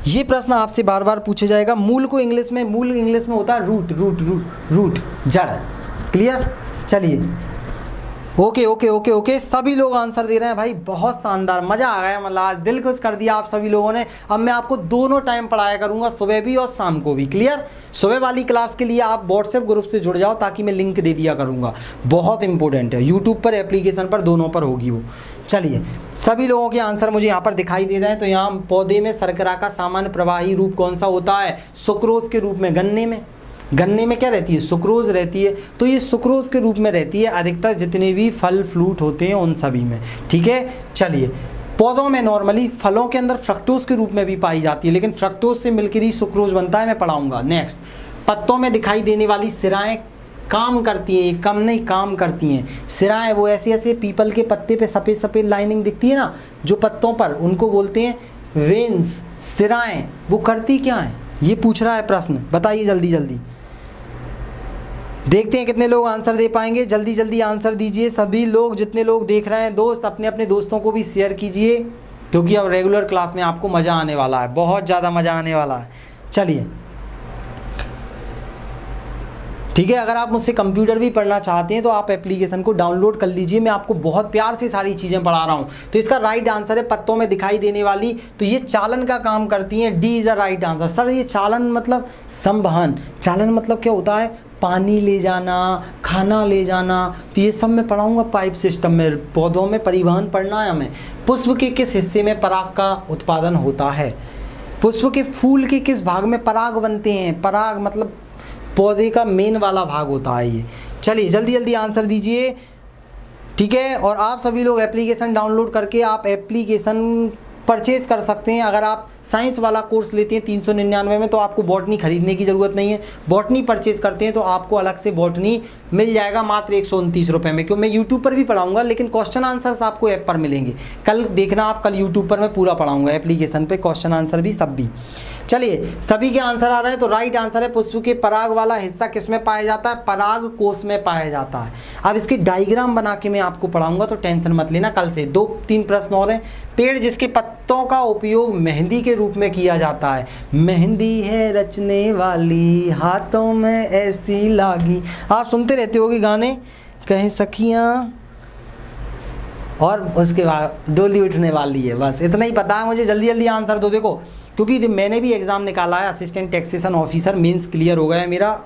ये प्रश्न आपसे बार बार पूछा जाएगा। मूल इंग्लिश में होता है रूट, जड़। क्लियर? चलिए, ओके। सभी लोग आंसर दे रहे हैं भाई, बहुत शानदार, मज़ा आ गया। मतलब आज दिल खुश कर दिया आप सभी लोगों ने। अब मैं आपको दोनों टाइम पढ़ाया करूँगा, सुबह भी और शाम को भी। क्लियर? सुबह वाली क्लास के लिए आप व्हाट्सएप ग्रुप से जुड़ जाओ, ताकि मैं लिंक दे दिया करूँगा। बहुत इंपॉर्टेंट है, यूट्यूब पर, एप्लीकेशन पर, दोनों पर होगी वो। चलिए, सभी लोगों के आंसर मुझे यहाँ पर दिखाई दे रहे हैं। तो यहाँ पौधे में शर्करा का सामान्य प्रवाही रूप कौन सा होता है? सुक्रोज के रूप में। गन्ने में क्या रहती है? सुक्रोज रहती है। तो ये सुक्रोज के रूप में रहती है अधिकतर जितने भी फल फ्रूट होते हैं उन सभी में। ठीक है? चलिए, पौधों में नॉर्मली फलों के अंदर फ्रक्टोज के रूप में भी पाई जाती है, लेकिन फ्रक्टोज से मिलकर ही सुक्रोज बनता है, मैं पढ़ाऊंगा। नेक्स्ट, पत्तों में दिखाई देने वाली सिराएं काम करती हैं, कम नहीं काम करती हैं। सिराएं वो ऐसे पीपल के पत्ते पे सफ़ेद लाइनिंग दिखती है ना जो पत्तों पर, उनको बोलते हैं वेन्स, सिराएं, वो करती क्या हैं? ये पूछ रहा है प्रश्न, बताइए जल्दी जल्दी। देखते हैं कितने लोग आंसर दे पाएंगे। जल्दी जल्दी आंसर दीजिए सभी लोग, जितने लोग देख रहे हैं दोस्त, अपने अपने दोस्तों को भी शेयर कीजिए, क्योंकि अब रेगुलर क्लास में आपको मज़ा आने वाला है, बहुत ज़्यादा मज़ा आने वाला है। चलिए ठीक है, अगर आप मुझसे कंप्यूटर भी पढ़ना चाहते हैं तो आप एप्लीकेशन को डाउनलोड कर लीजिए। मैं आपको बहुत प्यार से सारी चीज़ें पढ़ा रहा हूँ। तो इसका राइट आंसर है पत्तों में दिखाई देने वाली, तो ये चालन का काम करती हैं। D is a right answer. Sir ये चालन मतलब संवहन, चालन मतलब क्या होता है? पानी ले जाना, खाना ले जाना, तो ये सब मैं पढ़ाऊँगा पाइप सिस्टम में। पौधों में परिवहन पढ़ना है हमें। पुष्प के किस हिस्से में पराग का उत्पादन होता है? पुष्प के फूल के किस भाग में पराग बनते हैं? पराग मतलब पौधे का मेन वाला भाग होता है ये। चलिए जल्दी जल्दी आंसर दीजिए, ठीक है। और आप सभी लोग एप्लीकेशन डाउनलोड करके आप एप्लीकेशन परचेज़ कर सकते हैं। अगर आप साइंस वाला कोर्स लेते हैं 399 में, तो आपको बॉटनी खरीदने की ज़रूरत नहीं है। बॉटनी परचेज़ करते हैं तो आपको अलग से बॉटनी मिल जाएगा मात्र 129 रुपये में। क्यों, मैं यूट्यूब पर भी पढ़ाऊंगा, लेकिन क्वेश्चन आंसर्स आपको ऐप पर मिलेंगे। कल देखना आप, कल यूट्यूब पर मैं पूरा पढ़ाऊंगा एप्लीकेशन पे, क्वेश्चन आंसर भी सब भी। चलिए सभी के आंसर आ रहे हैं, तो राइट आंसर है पुष्प के पराग वाला हिस्सा किस में पाया जाता है? पराग कोश में पाया जाता है। अब इसकी डायग्राम बना के मैं आपको पढ़ाऊंगा, तो टेंशन मत लेना। कल से 2-3 प्रश्न और हैं। पेड़ जिसके पत्तों का उपयोग मेहंदी के रूप में किया जाता है। मेहंदी है रचने वाली, हाथों में ऐसी लागी। आप सुनते रहते होगे गाने, कहीं सखियाँ, और उसके बाद डोली उठने वाली है। बस इतना ही पता है मुझे। जल्दी जल्दी आंसर दो। देखो, क्योंकि मैंने भी एग्ज़ाम निकाला है, assistant taxation officer, mains clear हो गया है मेरा,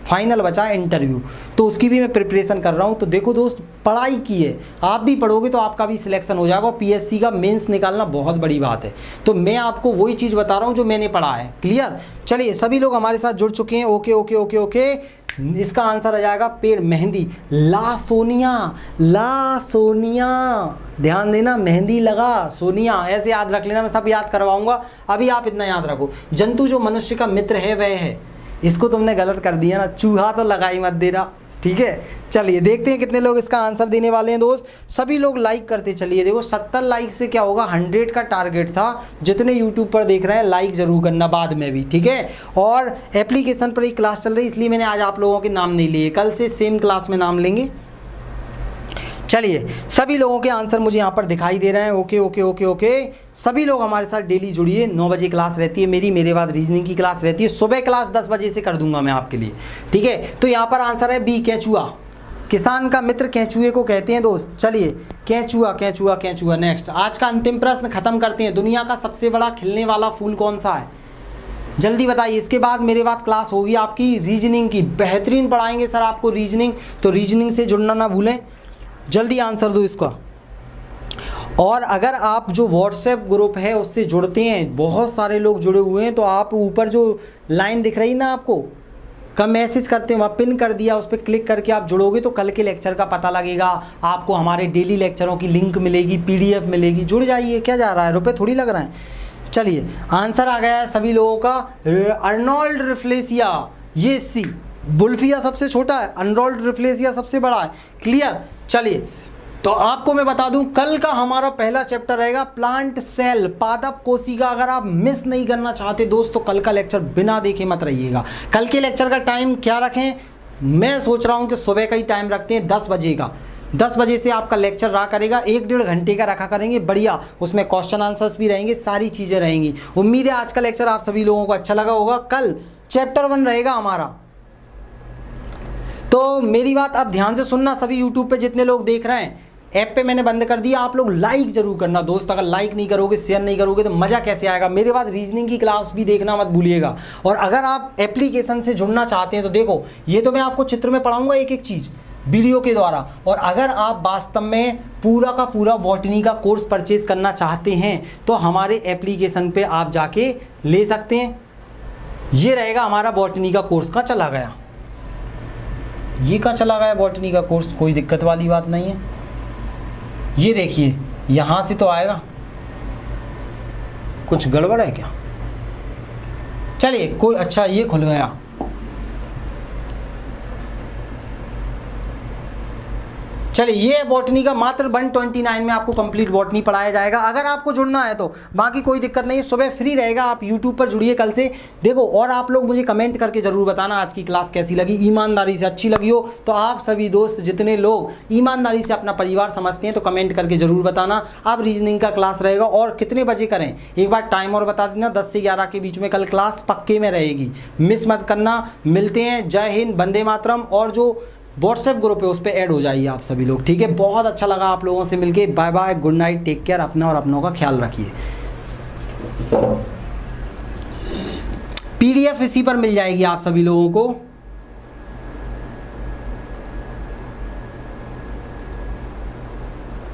फाइनल बचा है इंटरव्यू, तो उसकी भी मैं प्रिपरेशन कर रहा हूँ। तो देखो दोस्त, पढ़ाई की है, आप भी पढ़ोगे तो आपका भी सिलेक्शन हो जाएगा। पीएससी का मेंस निकालना बहुत बड़ी बात है। तो मैं आपको वही चीज़ बता रहा हूँ जो मैंने पढ़ा है। क्लियर? चलिए सभी लोग हमारे साथ जुड़ चुके हैं। Okay okay okay okay. इसका आंसर आ जाएगा पेड़ मेहंदी। ला सोनिया, ला सोनिया, ध्यान देना, मेहंदी लगा सोनिया, ऐसे याद रख लेना। मैं सब याद करवाऊंगा, अभी आप इतना याद रखो। जंतु जो मनुष्य का मित्र है वह है, इसको तुमने गलत कर दिया ना, चूहा तो लगाई मत देना, ठीक है। चलिए देखते हैं कितने लोग इसका आंसर देने वाले हैं दोस्त। सभी लोग लाइक करते चलिए। देखो 70 लाइक से क्या होगा, 100 का टारगेट था। जितने यूट्यूब पर देख रहे हैं लाइक ज़रूर करना बाद में भी, ठीक है। और एप्लीकेशन पर एक क्लास चल रही है, इसलिए मैंने आज आप लोगों के नाम नहीं लिए, कल से सेम क्लास में नाम लेंगे। चलिए सभी लोगों के आंसर मुझे यहाँ पर दिखाई दे रहे हैं। Okay okay okay okay. सभी लोग हमारे साथ डेली जुड़िए। 9 बजे क्लास रहती है मेरी, मेरे बाद रीजनिंग की क्लास रहती है। सुबह क्लास 10 बजे से कर दूंगा मैं आपके लिए, ठीक है। तो यहाँ पर आंसर है बी, केंचुआ। किसान का मित्र केंचुए को कहते हैं दोस्त। चलिए केंचुआ केंचुआ केंचुआ। नेक्स्ट, आज का अंतिम प्रश्न खत्म करते हैं। दुनिया का सबसे बड़ा खिलने वाला फूल कौन सा है? जल्दी बताइए। इसके बाद मेरे बाद क्लास होगी आपकी रीजनिंग की, बेहतरीन पढ़ाएंगे सर आपको रीजनिंग, तो रीजनिंग से जुड़ना ना भूलें। जल्दी आंसर दो इसका। और अगर आप जो व्हाट्सएप ग्रुप है उससे जुड़ते हैं, बहुत सारे लोग जुड़े हुए हैं, तो आप ऊपर जो लाइन दिख रही ना आपको, कब मैसेज करते हैं वहाँ पिन कर दिया, उस पर क्लिक करके आप जुड़ोगे तो कल के लेक्चर का पता लगेगा आपको। हमारे डेली लेक्चरों की लिंक मिलेगी, PDF मिलेगी। जुड़ जाइए, क्या जा रहा है, रुपये थोड़ी लग रहा है। चलिए आंसर आ गया है सभी लोगों का, अर्नोल्ड रिफ्लेसिया। ये सी, बुल्फिया सबसे छोटा है, अर्नोल्ड रिफ्लेसिया सबसे बड़ा है। क्लियर? चलिए तो आपको मैं बता दूं, कल का हमारा पहला चैप्टर रहेगा प्लांट सेल, पादप कोशिका। अगर आप मिस नहीं करना चाहते दोस्त तो कल का लेक्चर बिना देखे मत रहिएगा। कल के लेक्चर का टाइम क्या रखें? मैं सोच रहा हूं कि सुबह का ही टाइम रखते हैं, 10 बजे का। 10 बजे से आपका लेक्चर रहा करेगा, 1-1.5 घंटे का रखा करेंगे, बढ़िया। उसमें क्वेश्चन आंसर्स भी रहेंगे, सारी चीज़ें रहेंगी। उम्मीद है आज का लेक्चर आप सभी लोगों को अच्छा लगा होगा। कल चैप्टर 1 रहेगा हमारा। तो मेरी बात अब ध्यान से सुनना सभी, यूट्यूब पे जितने लोग देख रहे हैं, ऐप पे मैंने बंद कर दिया, आप लोग लाइक जरूर करना दोस्त। अगर लाइक नहीं करोगे, शेयर नहीं करोगे तो मज़ा कैसे आएगा। मेरे बाद रीजनिंग की क्लास भी देखना मत भूलिएगा। और अगर आप एप्लीकेशन से जुड़ना चाहते हैं तो देखो, ये तो मैं आपको चित्र में पढ़ाऊंगा एक एक चीज़ वीडियो के द्वारा। और अगर आप वास्तव में पूरा का पूरा बॉटनी का कोर्स परचेज करना चाहते हैं तो हमारे एप्लीकेशन पे आप जाके ले सकते हैं। ये रहेगा हमारा बॉटनी का कोर्स। का चला गया ये, का चला गया बॉटनी का कोर्स, कोई दिक्कत वाली बात नहीं है। ये देखिए यहाँ से तो आएगा, कुछ गड़बड़ है क्या? चलिए कोई, अच्छा ये खुल गया। चलिए ये बॉटनी का मात्र 129 में आपको कंप्लीट बॉटनी पढ़ाया जाएगा। अगर आपको जुड़ना है तो बाकी कोई दिक्कत नहीं है, सुबह फ्री रहेगा, आप यूट्यूब पर जुड़िए कल से। देखो और आप लोग मुझे कमेंट करके ज़रूर बताना आज की क्लास कैसी लगी। ईमानदारी से अच्छी लगी हो तो आप सभी दोस्त जितने लोग ईमानदारी से अपना परिवार समझते हैं तो कमेंट करके ज़रूर बताना। अब रीजनिंग का क्लास रहेगा और कितने बजे करें एक बार टाइम और बता देना, 10 से 11 के बीच में कल क्लास पक्के में रहेगी, मिस मत करना। मिलते हैं, जय हिंद, वंदे मातरम। और जो व्हाट्सएप ग्रुप है उस पर ऐड हो जाइए आप सभी लोग, ठीक है। बहुत अच्छा लगा आप लोगों से मिलके। Bye bye, good night, take care, अपना और अपनों का ख्याल रखिए। PDF इसी पर मिल जाएगी आप सभी लोगों को।